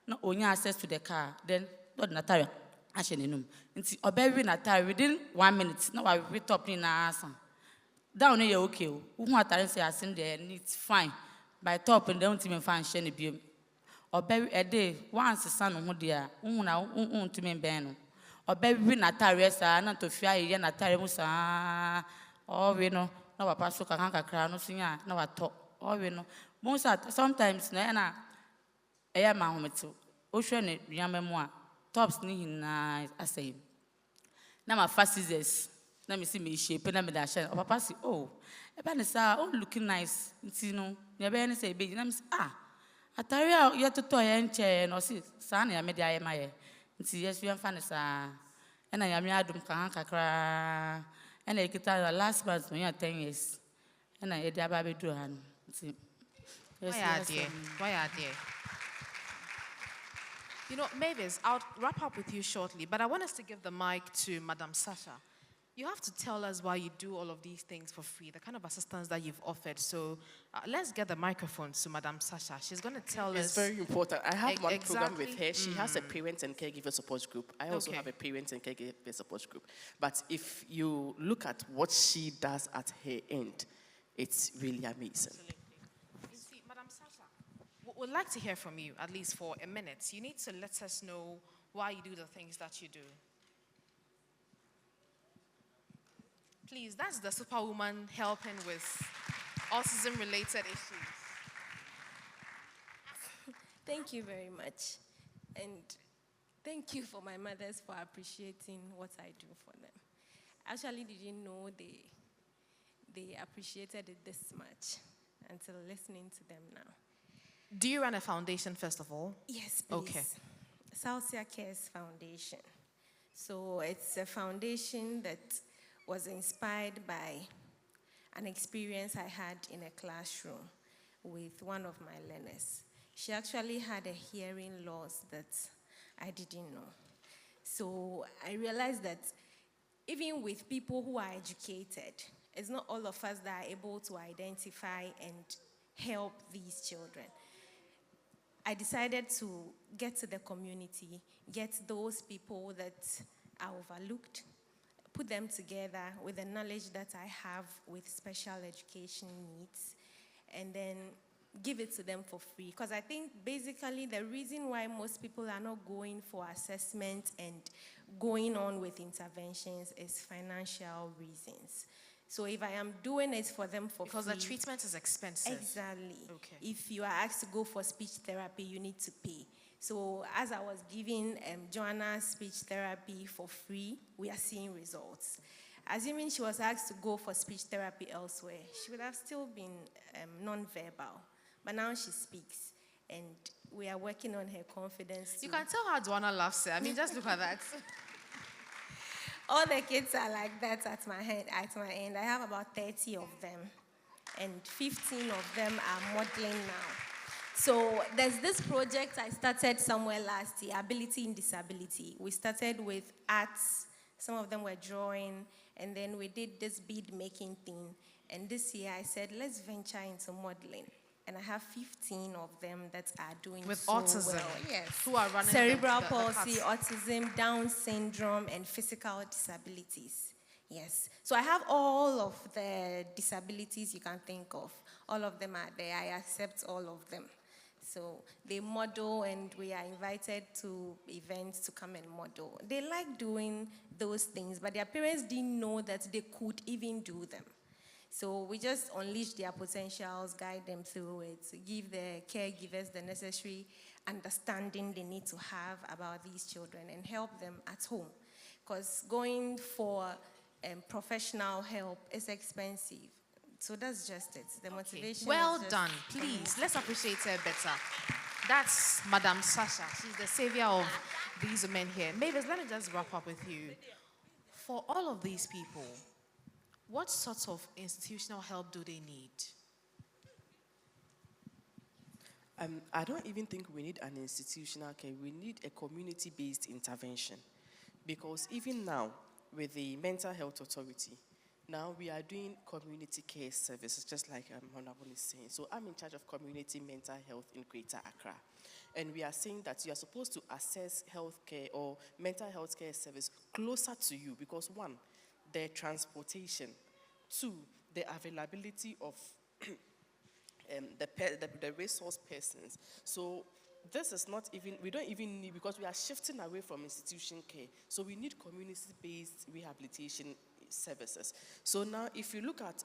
No only access to the car, then not Natalia, ashenum. Or bury Natalia within 1 minute. No, I wait up in our answer. Down here, okay. Who want to say I send there, and it's fine. By top and don't even find Shenny Beam. Or bury a day, once the son of dear, to me ben. Or bury Natalia, not to fear yen Natalia, or we know, no, a pastor can crown, no singer, no, I talk, or we know. Most sometimes, Nana, a Mahomet, ocean, young memoir, tops need I say. Now my fast scissors. Let me see me shape and I'm dash. Or papa say, oh, a banisa, oh, looking nice. You know, never any say, baby. I'm a tarry you to toy and chair, and or see, son, I made I am my. And see, yes, we are fanisa. And I am Yadum Kanka cry. And I get out last month when you are 10 years. And I had a baby Duhan. See, why are dear? You know, Mavis, I'll wrap up with you shortly, but I want us to give the mic to Madam Sasha. You have to tell us why you do all of these things for free, the kind of assistance that you've offered. So let's get the microphone to Madam Sasha. She's going to tell us. It's very important. I have one program with her. She has a parent and caregiver support group. I also have a parent and caregiver support group. But if you look at what she does at her end, it's really amazing. Absolutely. You see, Madam Sasha, we'd like to hear from you, at least for a minute. You need to let us know why you do the things that you do. Please, that's the superwoman helping with autism-related issues. Thank you very much. And thank you for my mothers for appreciating what I do for them. I actually didn't know they appreciated it this much until listening to them now. Do you run a foundation, first of all? Yes, please. Okay. Salsia Cares Foundation. So it's a foundation that was inspired by an experience I had in a classroom with one of my learners. She actually had a hearing loss that I didn't know. So I realized that even with people who are educated, it's not all of us that are able to identify and help these children. I decided to get to the community, get those people that are overlooked, put them together with the knowledge that I have with special education needs, and then give it to them for free. Because I think basically the reason why most people are not going for assessment and going on with interventions is financial reasons. So if I am doing it for them for free... Because the treatment is expensive. Exactly. Okay. If you are asked to go for speech therapy, you need to pay. So as I was giving Joanna speech therapy for free, we are seeing results. Assuming she was asked to go for speech therapy elsewhere, she would have still been non-verbal. But now she speaks. and we are working on her confidence. You can tell how Duana loves it. I mean, just look at that. All the kids are like that at my end. I have about 30 of them, and 15 of them are modeling now. So there's this project I started somewhere last year, Ability in Disability. We started with arts. Some of them were drawing, and then we did this bead making thing. And this year I said, let's venture into modeling. And I have 15 of them that are doing with so autism. well. Yes. Who are running cerebral the palsy, class. autism, Down syndrome, and physical disabilities. Yes. So I have all of the disabilities you can think of. All of them are there. I accept all of them. So they model, and we are invited to events to come and model. They like doing those things, but their parents didn't know that they could even do them. So we just unleash their potentials, guide them through it, give the caregivers the necessary understanding they need to have about these children, and help them at home. Because going for professional help is expensive. So that's just it. The motivation. Well is just done. Please, let's appreciate her better. That's Madame Sasha. She's the savior of these women here. Mavis, let me just wrap up with you. For all of these people, what sorts of institutional help do they need? I don't even think we need an institutional care. We need a community-based intervention. Because even now, with the Mental Health Authority, now we are doing community care services, just like Honorable is saying. So I'm in charge of community mental health in Greater Accra. And we are saying that you are supposed to access healthcare or mental health care service closer to you because, one, the transportation, two, the availability of the resource persons. So this is not even, we don't even need, because we are shifting away from institution care. So we need community-based rehabilitation services. So now if you look at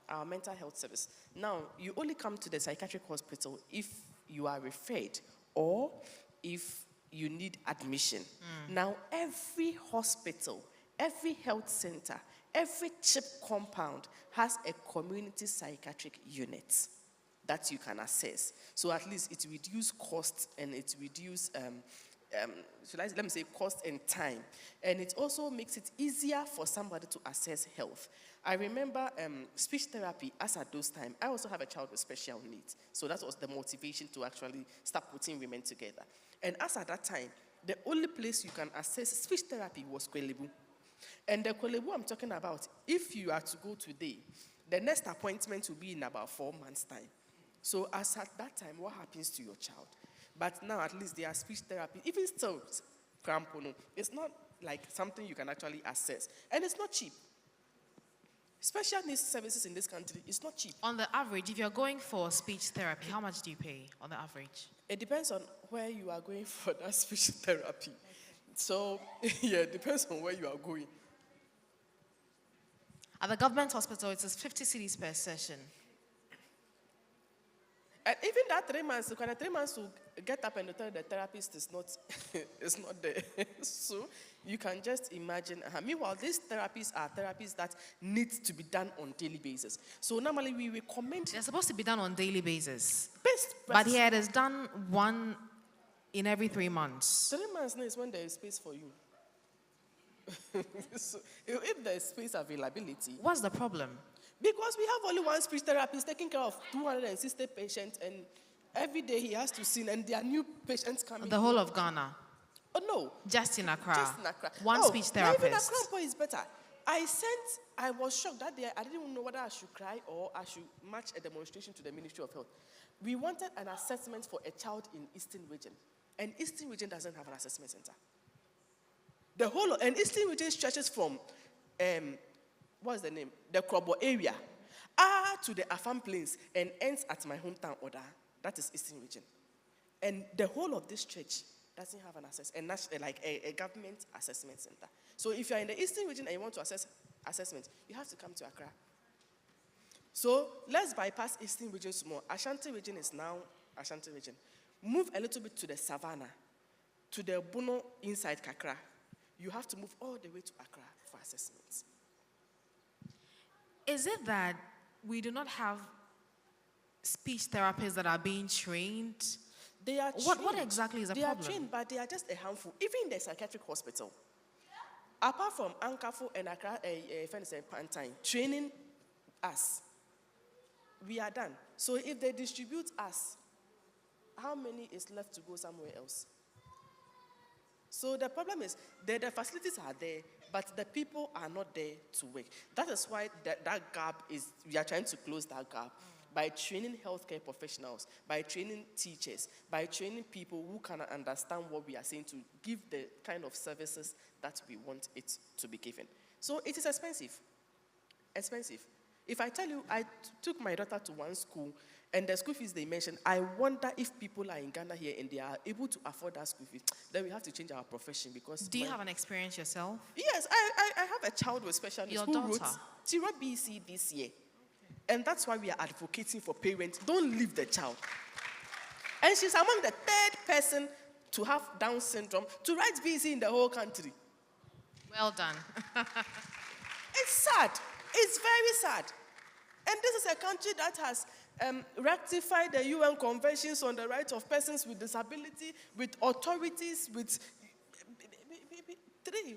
our mental health service, now you only come to the psychiatric hospital if you are referred or if you need admission. Now every hospital, every health center, every CHIP compound has a community psychiatric unit that you can access. So at least it reduces cost and it reduces, let me say cost and time. And it also makes it easier for somebody to access health. I remember speech therapy, as at those times, I also have a child with special needs. So that was the motivation to actually start putting women together. And as at that time, the only place you can access speech therapy was Kwelebu. And the Kwelebu I'm talking about, if you are to go today, the next appointment will be in about 4 months' time. So as at that time, what happens to your child? But now at least there are speech therapy. Even still, Krampono, it's not like something you can actually access. And it's not cheap. Special needs services in this country is not cheap. On the average, if you're going for speech therapy, how much do you pay on the average? It depends on where you are going for that speech therapy. So, yeah, it depends on where you are going. At the government hospital, it is 50 cedis per session. And even that 3 months, the 3 months to get up and tell the therapist is not, is not there. So you can just imagine. Meanwhile, these therapies are therapies that need to be done on daily basis. So normally we recommend. They're supposed to be done on daily basis. Best but here it is done one in every 3 months. 3 months is when there is space for you. So if there is space availability. What's the problem? Because we have only one speech therapist taking care of 260 patients, and every day he has to see, and there are new patients coming. The whole of Ghana? Oh, no. Just in Accra? Just in Accra. One speech therapist? Even Accra is better. I was shocked that day. I didn't even know whether I should cry or I should match a demonstration to the Ministry of Health. We wanted an assessment for a child in Eastern Region, and Eastern Region doesn't have an assessment center. And Eastern Region stretches from what's the name? The Krobo area, to the Afam Plains, and ends at my hometown Oda. That is Eastern Region. And the whole of this stretch doesn't have an a government assessment center. So if you're in the Eastern Region and you want to assess assessment, you have to come to Accra. So let's bypass Eastern Region small. Ashanti Region is now Ashanti Region. Move a little bit to the Savannah, to the Bono inside Kakra. You have to move all the way to Accra for assessments. Is it that we do not have speech therapists that are being trained? They are What trained. exactly is the They problem? are trained, but they are just a handful. Even in the psychiatric hospital, apart from Ankafo and Accra, Pantine, training us, we are done. So if they distribute us, how many is left to go somewhere else? So the problem is the facilities are there, but the people are not there to work. That is why that gap is, we are trying to close that gap by training healthcare professionals, by training teachers, by training people who can understand what we are saying to give the kind of services that we want it to be given. So it is expensive. Expensive. If I tell you, I took my daughter to one school, and the school fees they mentioned, I wonder if people are in Ghana here and they are able to afford that school fees. Then we have to change our profession because... Do you have an experience yourself? Yes, I have a child with special needs Your who daughter? wrote BC this year. And that's why we are advocating for parents. Don't leave the child. And she's among the third person to have Down syndrome to write BC in the whole country. Well done. It's sad. It's very sad. And this is a country that has rectified the UN conventions on the rights of persons with disability, with authorities, with... three.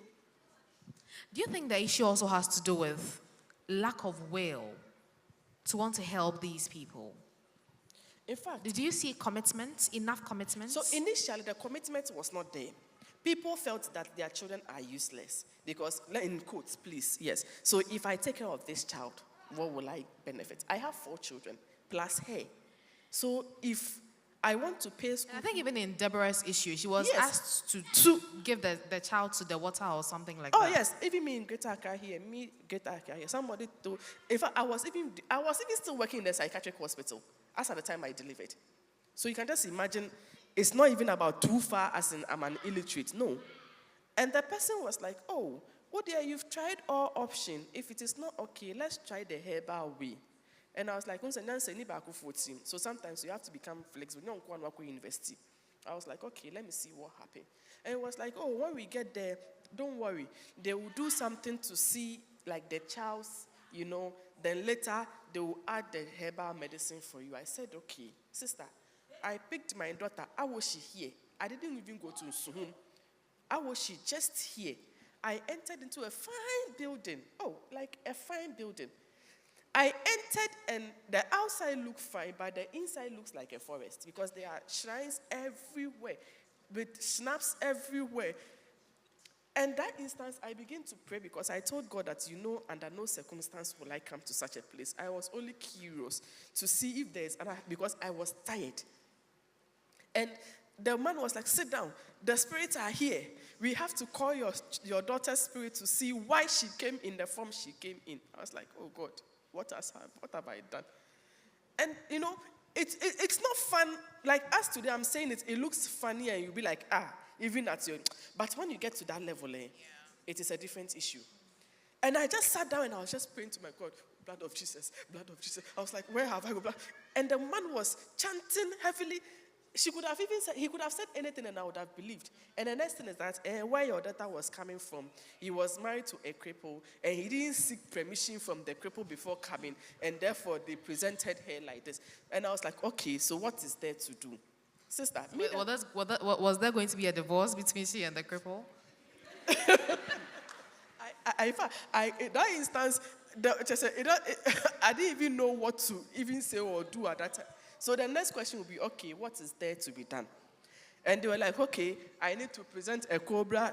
Do you think the issue also has to do with lack of will to want to help these people? In fact... Did you see commitment, enough commitment? So initially, the commitment was not there. People felt that their children are useless because, in quotes, please, yes. So if I take care of this child, what will I benefit? I have 4 children, plus her. So if I want to pay school... I think even in Deborah's issue, she was asked to give the child to the water or something like that. Oh, yes. Even me in Greater Accra here, somebody told... In fact, I was even still working in the psychiatric hospital as at the time I delivered. So you can just imagine, it's not even about too far as in I'm an illiterate. No. And the person was like, oh, dear, you've tried all options. If it is not okay, let's try the herbal way. And I was like, so sometimes you have to become flexible. University. I was like, okay, let me see what happened. And it was like, oh, when we get there, don't worry. They will do something to see, like the child's, then later they will add the herbal medicine for you. I said, okay, sister, I picked my daughter. How was she here? I didn't even go to Suhum. How was she just here? I entered into a fine building. Oh, like a fine building. I entered and the outside looked fine, but the inside looks like a forest because there are shrines everywhere with snaps everywhere. And that instance, I began to pray because I told God that, under no circumstance will I come to such a place. I was only curious to see if there's another, because I was tired. And the man was like, sit down. The spirits are here. We have to call your daughter's spirit to see why she came in the form she came in. I was like, oh God, what have I done? And, it's not fun. Like us today, I'm saying it looks funny and you'll be like, even at your... But when you get to that level, it is a different issue. And I just sat down and I was just praying to my God, blood of Jesus, blood of Jesus. I was like, where have I got? And the man was chanting heavily. He could have said anything and I would have believed. And the next thing is that where your daughter was coming from, he was married to a cripple and he didn't seek permission from the cripple before coming, and therefore they presented her like this. And I was like, okay, so what is there to do? Sister, was there going to be a divorce between she and the cripple? In that instance, I didn't even know what to even say or do at that time. So the next question will be, okay, what is there to be done? And they were like, okay, I need to present a cobra's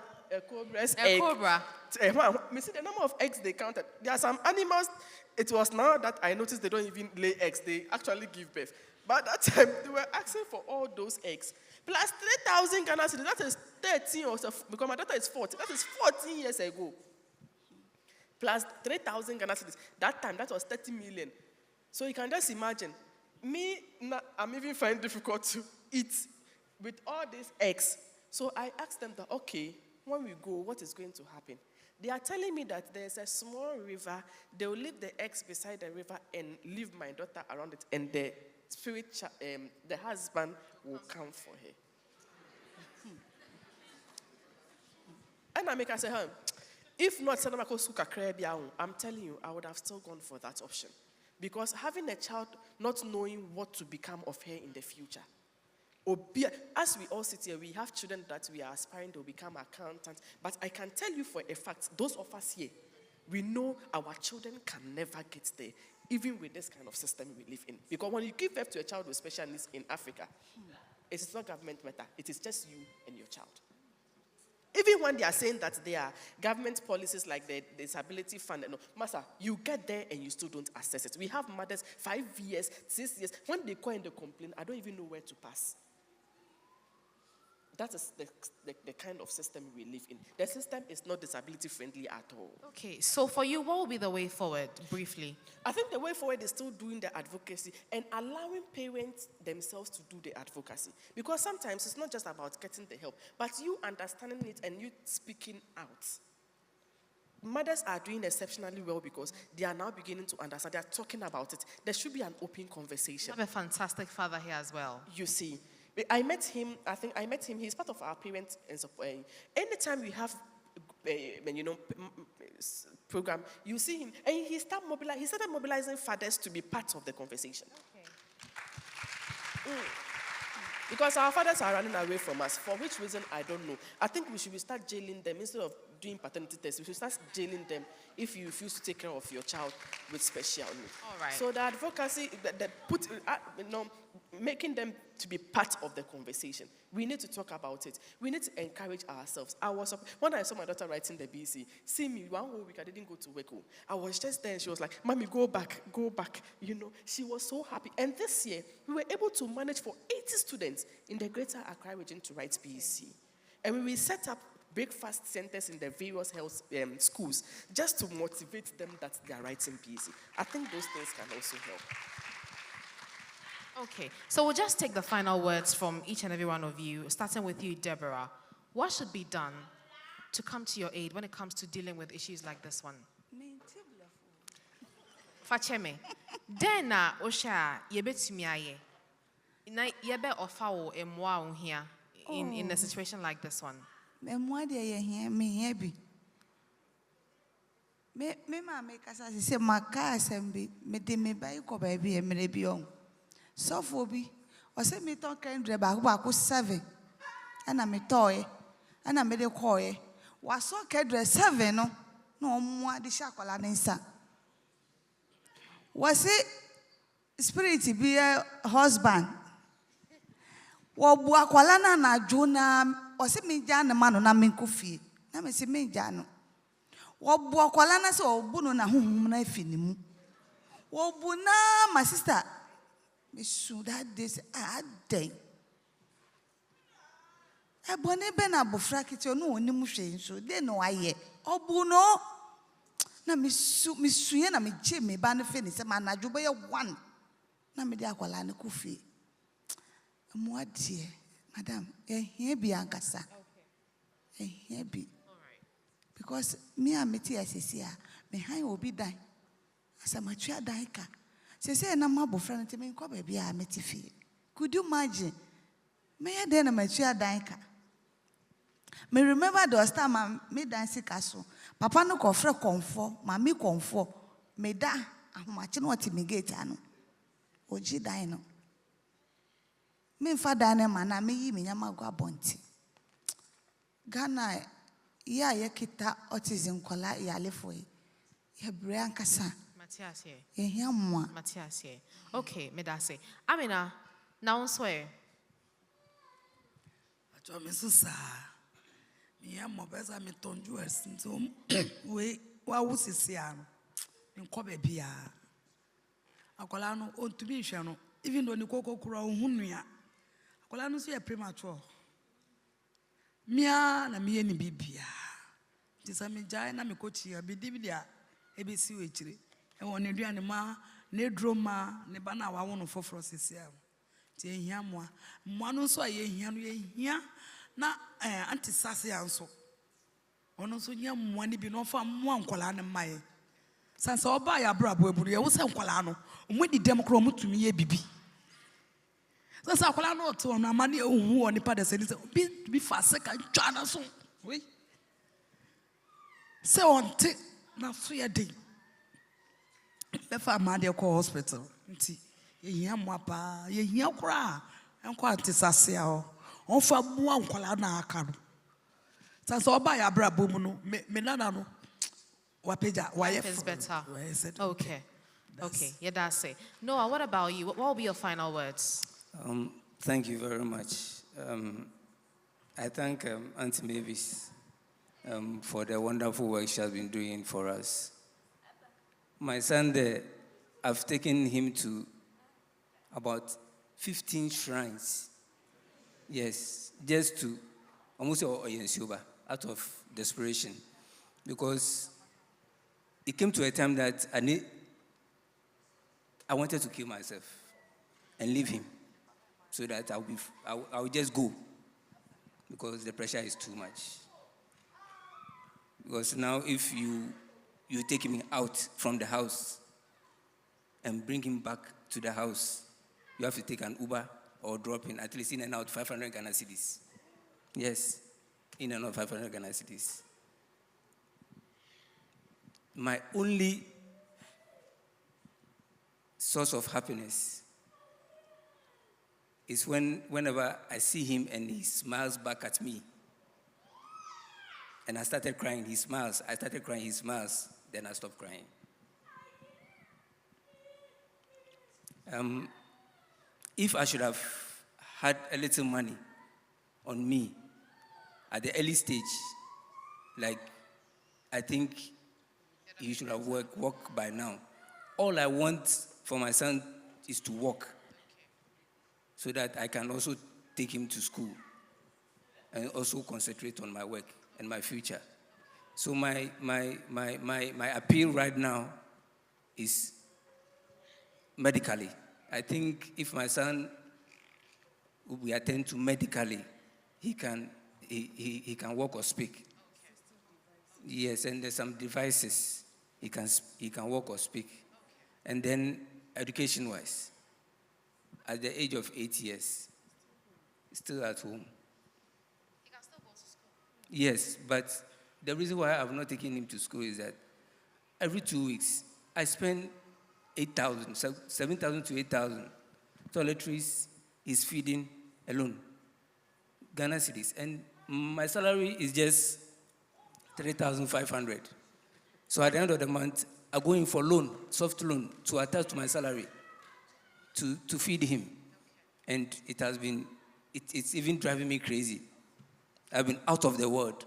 egg. Cobra? You see the number of eggs they counted. There are some animals, it was now that I noticed they don't even lay eggs. They actually give birth. But at that time, they were asking for all those eggs. Plus 3,000 Ghana cedis, that is 13 or so, because my daughter is 40. That is 14 years ago. Plus 3,000 Ghana cedis. That time, that was 30 million. So you can just imagine. I'm even finding it difficult to eat with all these eggs. So I asked them that, okay, when we go, what is going to happen? They are telling me that there's a small river. They will leave the eggs beside the river and leave my daughter around it, and the spirit, the husband will come for her. And I make her say, if not, I'm telling you, I would have still gone for that option. Because having a child not knowing what to become of her in the future, As we all sit here, we have children that we are aspiring to become accountants. But I can tell you for a fact, those of us here, we know our children can never get there, even with this kind of system we live in. Because when you give birth to a child with special needs in Africa, it is not government matter. It is just you and your child. Even when they are saying that there are government policies like the disability fund, no, Master, you get there and you still don't assess it. We have mothers 5 years, 6 years. When they call and they complain, I don't even know where to pass. That is the kind of system we live in. The system is not disability friendly at all. Okay, so for you, what will be the way forward, briefly? I think the way forward is still doing the advocacy and allowing parents themselves to do the advocacy. Because sometimes it's not just about getting the help, but you understanding it and you speaking out. Mothers are doing exceptionally well because they are now beginning to understand. They are talking about it. There should be an open conversation. You have a fantastic father here as well. You see. I met him, he's part of our parents and support. Anytime we have, program, you see him, and he started mobilizing fathers to be part of the conversation. Okay. Because our fathers are running away from us. For which reason, I don't know. I think we should start jailing them instead of doing paternity tests. We should start jailing them if you refuse to take care of your child with special needs. All right. So the advocacy, making them to be part of the conversation. We need to talk about it. We need to encourage ourselves. When I saw my daughter writing the BC, see me, 1 whole week I didn't go to work. I was just there and she was like, Mommy, go back. She was so happy. And this year, we were able to manage for 80 students in the greater Accra region to write BC. And we set up breakfast centers in the various health schools just to motivate them that they are writing BC. I think those things can also help. Okay, so we'll just take the final words from each and every one of you, starting with you, Deborah. What should be done to come to your aid when it comes to dealing with issues like this one? Facheme, Dena Osha, Yebetsumiaye. Yebe Ofao Emwa here in a situation like this one. Memwa de ye me hebi. Me ma make us say maka assembly me de me buy ko baby e mere bi on. So for bi o say me ton kan dreba ko 7 ana me toy ana me de koy wa so kedre 7 no na omwa de shakola nsa. Was it spirit be a husband? Wabu akwala na jona ose me gya na ma no na me nkofie na me se me gya no wabu akwala na se obu no na honhom na afinimu wabu na my sister me should that this day ebone be na bofra kiti no onimu hwe nso de no aye obu no na me suye na me che me ba no fe ni se ma na dwo be 1 na me de akwala na kofie mo adie madam here be ankasa here be because me am meti asisi a me han obi dan asamatua dan ka se na mabofra no teme nko ba bia meti fie. Could you imagine me ya den na matua dan ka? Me remember the time me dance kaso papa no ko frɛ konfo mami konfo me da ahomache no oti me gate ano oji dan no me father na mana me yi me nyama go abonti Ghana ya kita autism kola ya lefo ya brea nkasa Matias here. Ehia mwa Matias here. Okay, me da say. Amina, now swear. Acho me susa. Me ya mo beza me tonju esinto we wa wusisi ano. Nko bebia. Akola no ontumi hwe no even though ni kokokura ohunua. Akola no so ya premature. Mia na miye ni bibia. Tisa me jai na me kochi ya bidibidia ebesi wechire. E woni duane ma ne droma ne bana wa wono foforo sisia. Ti ehia moa no so aye ehia no ehia na antisase anso. Ono so nya moa ni bi no fa moa nkola ne mae. Sansa oba ya brabo eburu ye wo se nkola no omudi dem kro omutumi ye bibi. Sansa akola no to no amane ohu oni pa de se bi fa se ka twa na so. We se onte na so ye dey. Befa ma de ko hospital nti ye hia mo apa ye hia kura enko antisase a on fa mu ankwala na aka no so oba ya bra bom no me nana no wapeja Life is better. Okay. Okay. Yeah, that's it. Noah, what about you? What will be your final words? Thank you very much. I thank Auntie Mavis for the wonderful work she has been doing for us. My son there, I've taken him to about 15 shrines. Yes, just to almost out of desperation. Because it came to a time that I wanted to kill myself and leave him so that I would just go because the pressure is too much. Because now if you take him out from the house and bring him back to the house, you have to take an Uber or drop in at least in and out 500 Ghana cedis. Yes, in and out 500 Ghana cedis. My only source of happiness is whenever I see him and he smiles back at me. And I started crying, he smiles. I started crying, he smiles. Then I stopped crying. If I should have had a little money on me at the early stage, like I think he should have walked by now. All I want for my son is to walk so that I can also take him to school and also concentrate on my work and my future. So my appeal right now is medically. I think if my son will be attended to medically, he can walk or speak. Yes, and there's some devices he can walk or speak. And then education-wise, at the age of 8 years, he's still at home. He can still go to school. Yes, but the reason why I've not taken him to school is that every 2 weeks, I spend 8,000, 7,000 to 8,000. Toiletries, his feeding alone, Ghana cedis. And my salary is just 3,500. So at the end of the month, I go in for loan, soft loan, to attach to my salary, to feed him. And it's even driving me crazy. I've been out of the world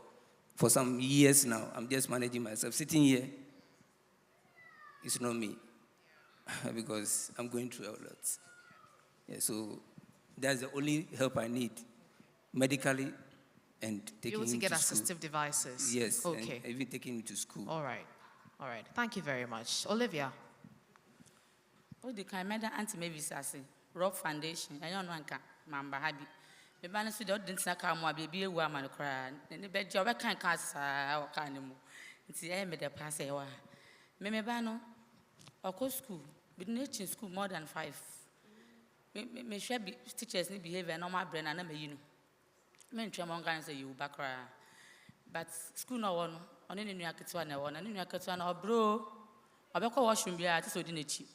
for some years now. I'm just managing myself. Sitting here, it's not me. Because I'm going through a lot. Yeah, so that's the only help I need, medically and taking him to school. You want to get assistive devices? Yes, okay. And even taking him to school. All right. Thank you very much. Olivia? Oh, the kind of Auntie Mavis as Rob Foundation. I don't know Mamba Habi. The balance with the audience, I come baby a woman cry. And the bed job I can't cast our kind of it's the end of the pass. Memebano, or co school, but nature school more than 5. May share teachers' behavior, normal brain, and you know. Men Tramon guys say you back. But school no one, on any new Akatuana, and new Akatuana, or bro, I better washroom be at so didn't you?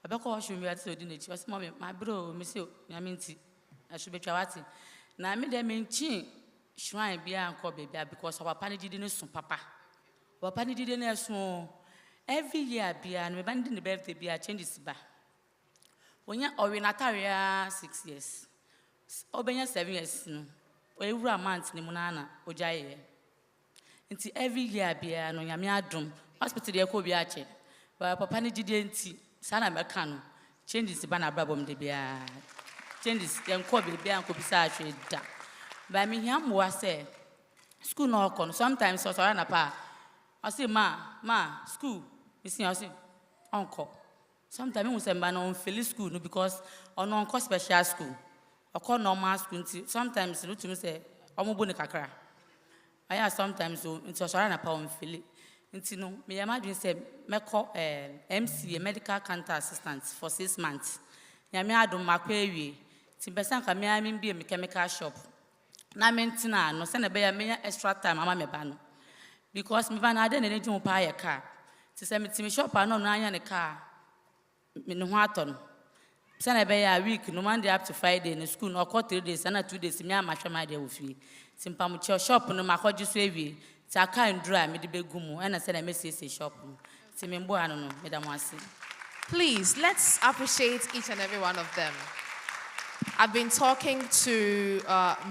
I better washroom be at so didn't you? My bro, Monsieur Yaminti, I should be Chawati. Now I made them in chin, shrine be and call baby because our panny didn't soon, papa. Our panny didn't soon. Every year, be and we band in the birthday be a changes back. When you're or in Ataria 6 years, Obenya 7 years, no, or every month, Nimunana, or Jaye. Until every year, be a no Yamiadrum, hospital, the Kobiache, but Papa didn't Sana Macano, changes the banner brabum de Bia, changes the Kobi Bian Kopisatre. By me, him was say, school no con, sometimes or Anapa. I say, ma, school. You see, I say, uncle. Sometimes we say, man, on Philly school, no, because on uncle special school, or call normal school. Sometimes, you to me say, I'm a bonnet. I have sometimes so into a pound Philly. Into no, me imagine say, me call MC, a medical counter assistant for 6 months. Yami adum makwewi. Timbesanka me I mean be a chemical shop. Na mentina no send a bear me extra time. Mama me bano. Because me van had any to buy a car. To send me to me shop, I know 9 a car. Me no waton. Send a week, no Monday up to Friday in school, no 3 days, and 2 days, me and my my day with you. Simpamucho shop, no my hot just wavy. So I can't dry me the big gumu, and I said I may say shop. Simimbo, I don't know, Madam Wasi. Please, let's appreciate each and every one of them. I've been talking to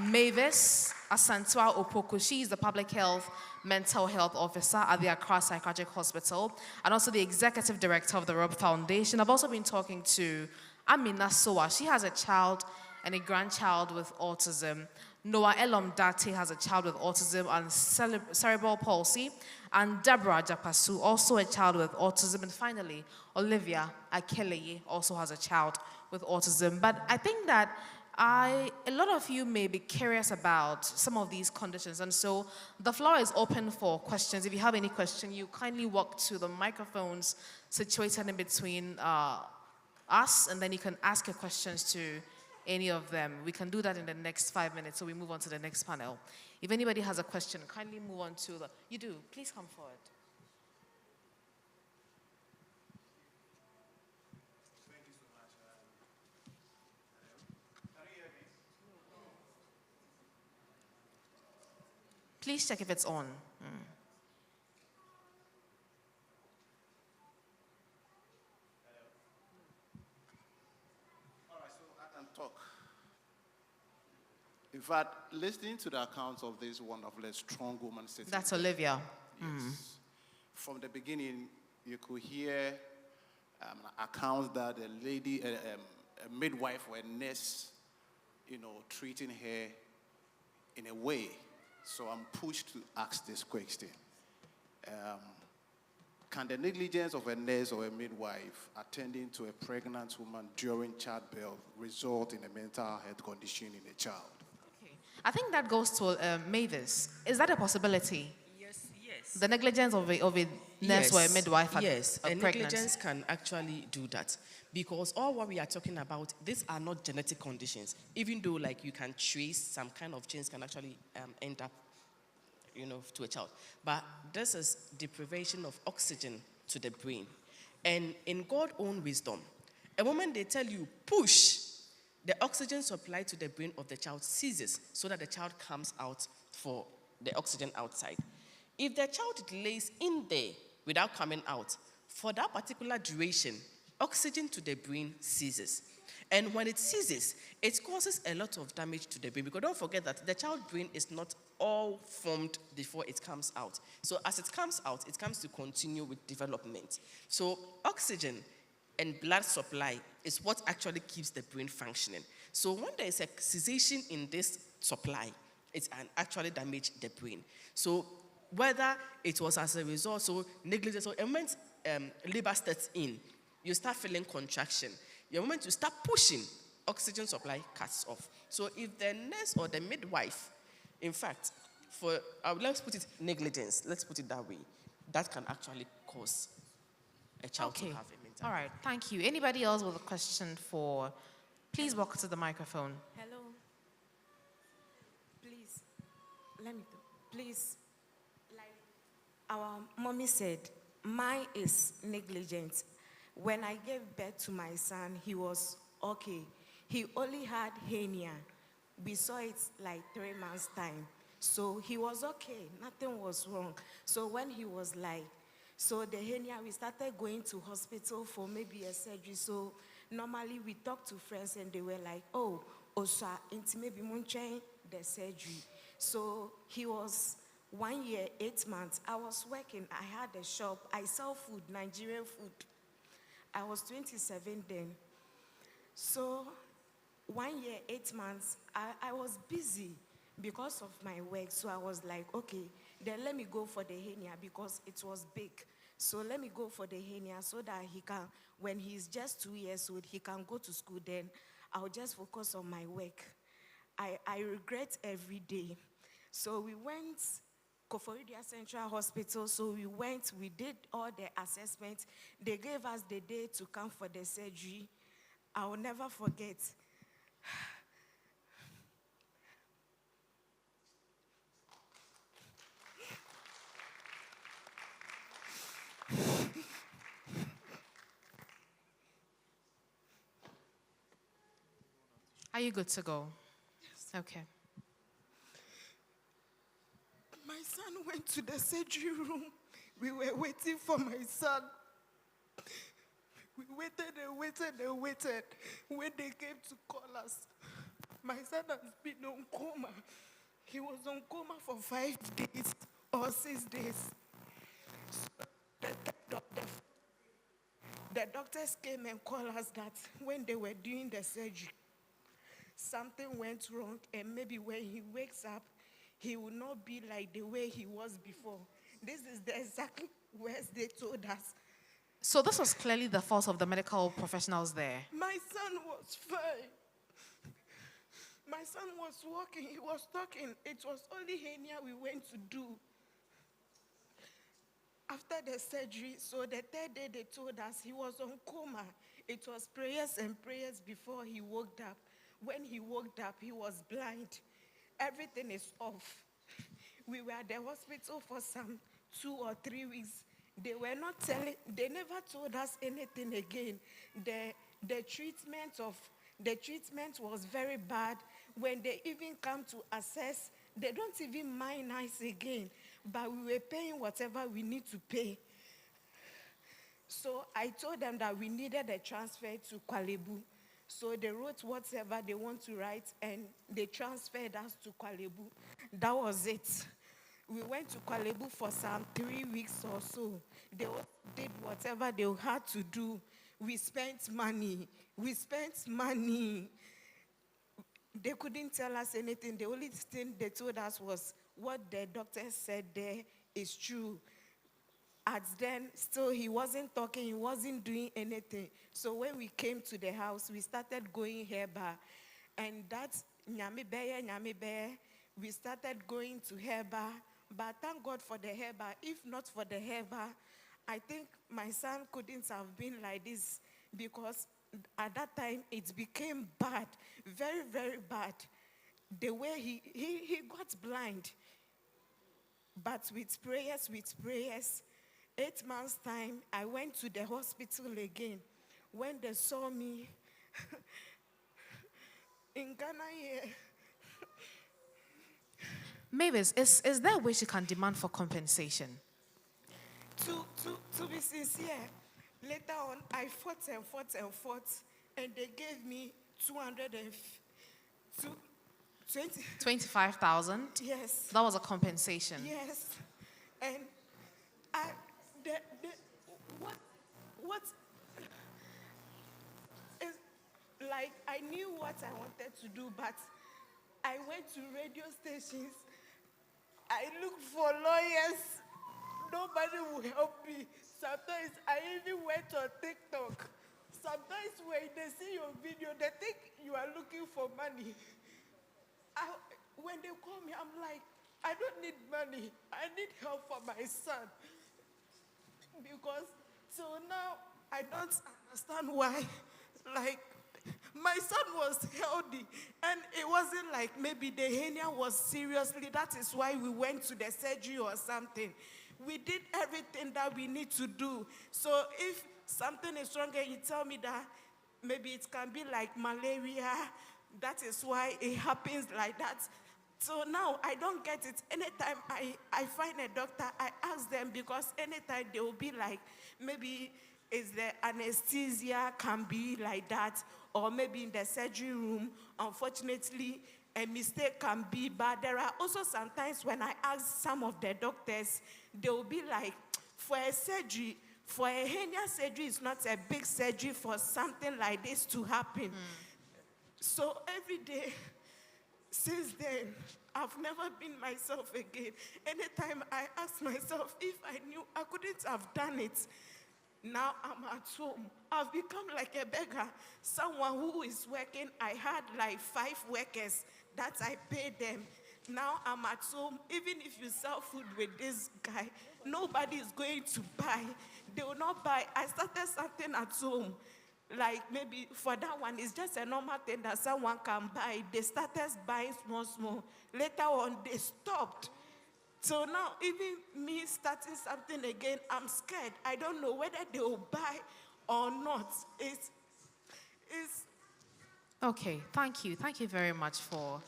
Mavis, Asantewaa Opoku. She is the public health, mental health officer at the Accra Psychiatric Hospital and also the executive director of the Rob Foundation. I've also been talking to Amina Sowah. She has a child and a grandchild with autism. Elorm Dartey has a child with autism and cerebral palsy. And Deborah Gyakpasu, also a child with autism. And finally, Olivia Akeleye also has a child with autism. But I think that a lot of you may be curious about some of these conditions. And so the floor is open for questions. If you have any question, you kindly walk to the microphones situated in between us, and then you can ask your questions to any of them. We can do that in the next 5 minutes, so we move on to the next panel. If anybody has a question, kindly move on to the... You do. Please come forward. Thank you so much. Can you hear me? Please check if it's on. All right, so I can talk. In fact, listening to the accounts of this wonderful, strong woman sitting That's Olivia. Yes. From the beginning, you could hear accounts that a lady, a midwife or a nurse, treating her in a way. So I'm pushed to ask this question. Can the negligence of a nurse or a midwife attending to a pregnant woman during childbirth result in a mental health condition in a child? Okay. I think that goes to Mavis. Is that a possibility? Yes. The negligence of a nurse or a midwife at Yes, a and pregnancy. negligence can actually do that. Because all what we are talking about, these are not genetic conditions. Even though like you can trace some kind of genes can actually end up to a child. But this is deprivation of oxygen to the brain. And in God's own wisdom, a moment they tell you, push, the oxygen supply to the brain of the child ceases so that the child comes out for the oxygen outside. If the child lays in there without coming out, for that particular duration, oxygen to the brain ceases. And when it ceases, it causes a lot of damage to the brain. Because don't forget that the child brain is not all formed before it comes out. So as it comes out, it comes to continue with development. So oxygen and blood supply is what actually keeps the brain functioning. So when there is a cessation in this supply, it can actually damage the brain. So whether it was as a result, so negligence, or when labor starts in, you start feeling contraction. The moment you start pushing, oxygen supply cuts off. So if the nurse or the midwife, in fact, let's put it negligence, let's put it that way, that can actually cause a child to have a mental. All right, thank you. Anybody else with a question for... Please walk to the microphone. Hello. Please, let me do. Please, like our mommy said, mine is negligent. When I gave birth to my son, he was okay. He only had hernia. We saw it like 3 months' time. So he was okay. Nothing was wrong. So when he was like, so the hernia, we started going to hospital for maybe a surgery. So normally we talk to friends and they were like, oh, Osa, into maybe munchain the surgery. So he was 1 year, 8 months. I was working. I had a shop. I sell food, Nigerian food. I was 27 then. So 1 year, 8 months, I was busy because of my work. So I was like, okay, then let me go for the hernia because it was big. So let me go for the hernia so that he can, when he's just 2 years old, he can go to school. Then I'll just focus on my work. I regret every day. So we went Koforidua Central Hospital, so we did all the assessments. They gave us the day to come for the surgery. I will never forget. Are you good to go? Yes. Okay. My son went to the surgery room. We were waiting for my son. We waited and waited and waited. When they came to call us, my son has been on coma. He was on coma for 5 days or 6 days. So the doctors came and called us that when they were doing the surgery, something went wrong, and maybe when he wakes up, he will not be like the way he was before. This is the exact words they told us. So this was clearly the fault of the medical professionals there. My son was fine. My son was walking, he was talking. It was only hernia we went to do. After the surgery, so the third day they told us he was on coma. It was prayers and prayers before he woke up. When he woke up, he was blind. Everything is off. We were at the hospital for some 2 or 3 weeks. They were not telling, they never told us anything again. The treatment was very bad. When they even come to assess, they don't even mind us again. But we were paying whatever we need to pay. So I told them that we needed a transfer to Korle Bu. So they wrote whatever they want to write, and they transferred us to Korle Bu. That was it. We went to Korle Bu for some 3 weeks or so. They did whatever they had to do. We spent money. They couldn't tell us anything. The only thing they told us was what the doctor said there is true. At then, still he wasn't talking, he wasn't doing anything. So when we came to the house, we started going herba. And that's nyame beye, we started going to herba. But thank God for the herba. If not for the herba, I think my son couldn't have been like this, because at that time it became bad, very, very bad. The way he got blind. But with prayers, 8 months' time, I went to the hospital again. When they saw me in Ghana here. Mavis, is there a way she can demand for compensation? To be sincere, later on, I fought, and they gave me 25,000? Yes. That was a compensation? Yes. And what is, like, I knew what I wanted to do, but I went to radio stations. I looked for lawyers. Nobody would help me. Sometimes I even went on TikTok. Sometimes when they see your video, they think you are looking for money. When they call me, I'm like, I don't need money. I need help for my son. Because so now I don't understand why. Like, my son was healthy, and it wasn't like maybe the hernia was seriously, that is why we went to the surgery or something. We did everything that we need to do. So if something is wrong and you tell me that maybe it can be like malaria, that is why it happens like that. So now I don't get it. Anytime I find a doctor, I ask them, because anytime they will be like, maybe is the anesthesia can be like that, or maybe in the surgery room, unfortunately, a mistake can be. But there are also sometimes when I ask some of the doctors, they will be like, for a surgery, for a hernia surgery, it's not a big surgery for something like this to happen. So every day, since then, I've never been myself again. Anytime I ask myself, if I knew I couldn't have done it, now I'm at home. I've become like a beggar. Someone who is working, I had like 5 workers that I paid them. Now I'm at home. Even if you sell food with this guy, nobody is going to buy. They will not buy. I started something at home. Like maybe for that one, it's just a normal thing that someone can buy. They started buying small. Later on, they stopped. So now, even me starting something again, I'm scared. I don't know whether they will buy or not. Okay, thank you. Thank you very much for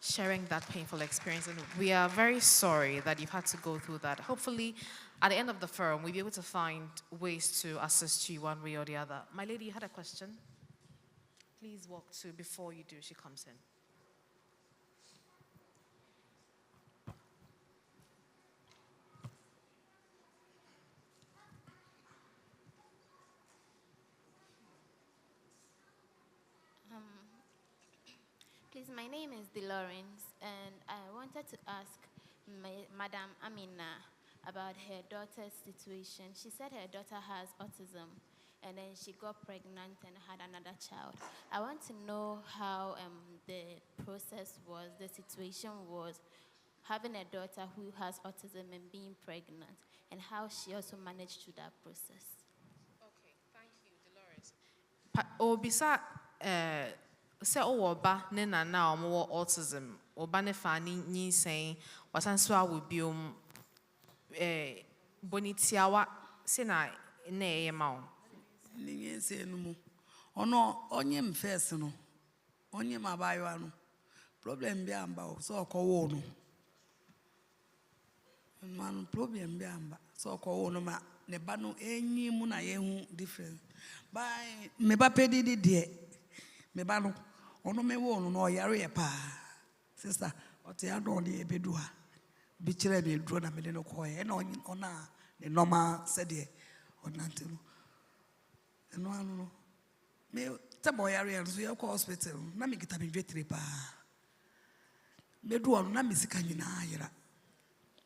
sharing that painful experience. And we are very sorry that you've had to go through that. Hopefully, at the end of the forum, we'll be able to find ways to assist you one way or the other. My lady, you had a question? Please walk to before you do, she comes in. Please, my name is Elorm, and I wanted to ask Madam Amina about her daughter's situation. She said her daughter has autism, and then she got pregnant and had another child. I want to know how the process was, the situation was, having a daughter who has autism and being pregnant, and how she also managed through that process. Okay, thank you, Dolores. Obisa, se oba ne na omo autism, oba ne fa ni saying Asantewaa will be bonitiawa se na ne ema. Ninye se no mu. Ono onyem first no. Onyem abayo no. Problem bi amba o so okowo no. Man problem bi amba so okowo no ma ne ba no enyi mu na ye hu different. By me ba pedi de me ba no ono me wo no oyare ye pa. Sister, ote ado de ebedu ha. Bi kire me duro na me de no koye na ona ne normal said de onante no. Eno anu no. Me tabo oyare en so ye ko hospital na me kita me dwetre pa. Me do ono na me sika nyina ayira.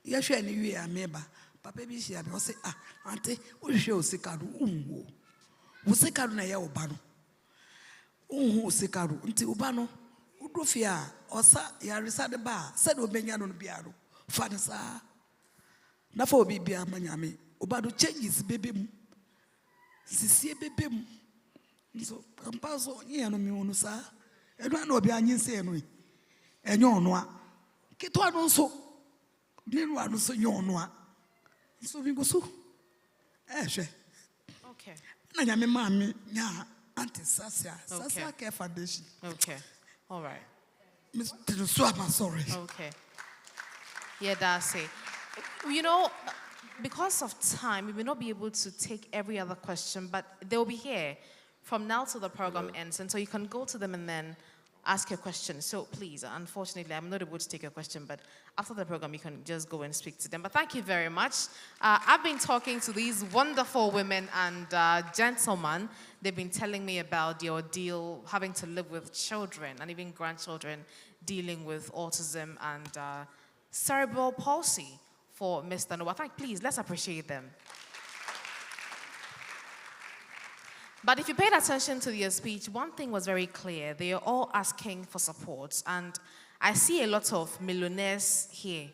Ye hwe ni wie ameba. Papa bi hia me o se ante o hwe o sika no unwo. Wo sika no na ye oba no. Unhu sika no nti oba no udofia osa yarisa de ba said obenya no bia no fa ne sa na fa obi bia manyame oba do changes bebem sisie bebem so kampaso nye no mi wonu sa eno na obi anyi se no enye ono a keto anu so ne no anu so nye ono a so bi go so hwe Okay. na nyame ma me nya anti-sasia care foundation. Okay. All right. Mr. Swama, sorry. Okay. Yeah, that's it. You know, because of time, we may not be able to take every other question, but they'll be here from now till the program ends, and so you can go to them and then ask your question. So please, unfortunately, I'm not able to take your question, but after the program, you can just go and speak to them. But thank you very much. I've been talking to these wonderful women and gentlemen. They've been telling me about the ordeal having to live with children and even grandchildren dealing with autism and cerebral palsy for Mr. Noah. Please, let's appreciate them. But if you paid attention to their speech, one thing was very clear. They are all asking for support. And I see a lot of millionaires here.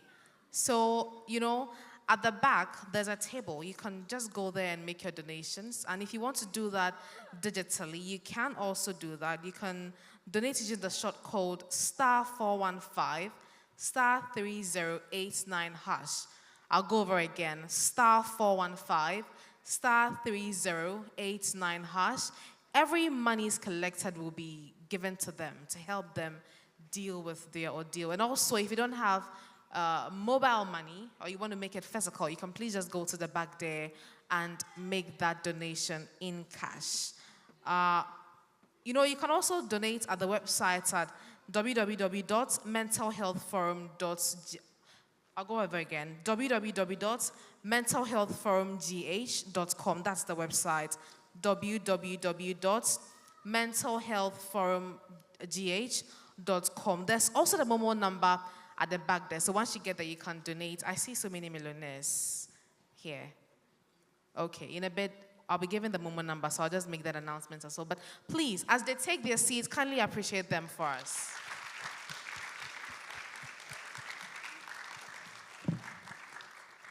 So, you know, at the back, there's a table. You can just go there and make your donations. And if you want to do that digitally, you can also do that. You can donate using the short code *415 *3089#. I'll go over again, *415 *3089#. Every money is collected will be given to them to help them deal with their ordeal. And also, if you don't have mobile money or you want to make it physical, you can please just go to the back there and make that donation in cash. You know, you can also donate at the website at www.mentalhealthforum.gh. I'll go over again, www.mentalhealthforumgh.com. That's the website, www.mentalhealthforumgh.com. There's also the Momo number at the back there. So once you get there, you can donate. I see so many millionaires here. Okay, in a bit, I'll be giving the Momo number, so I'll just make that announcement as well. But please, as they take their seats, kindly appreciate them for us.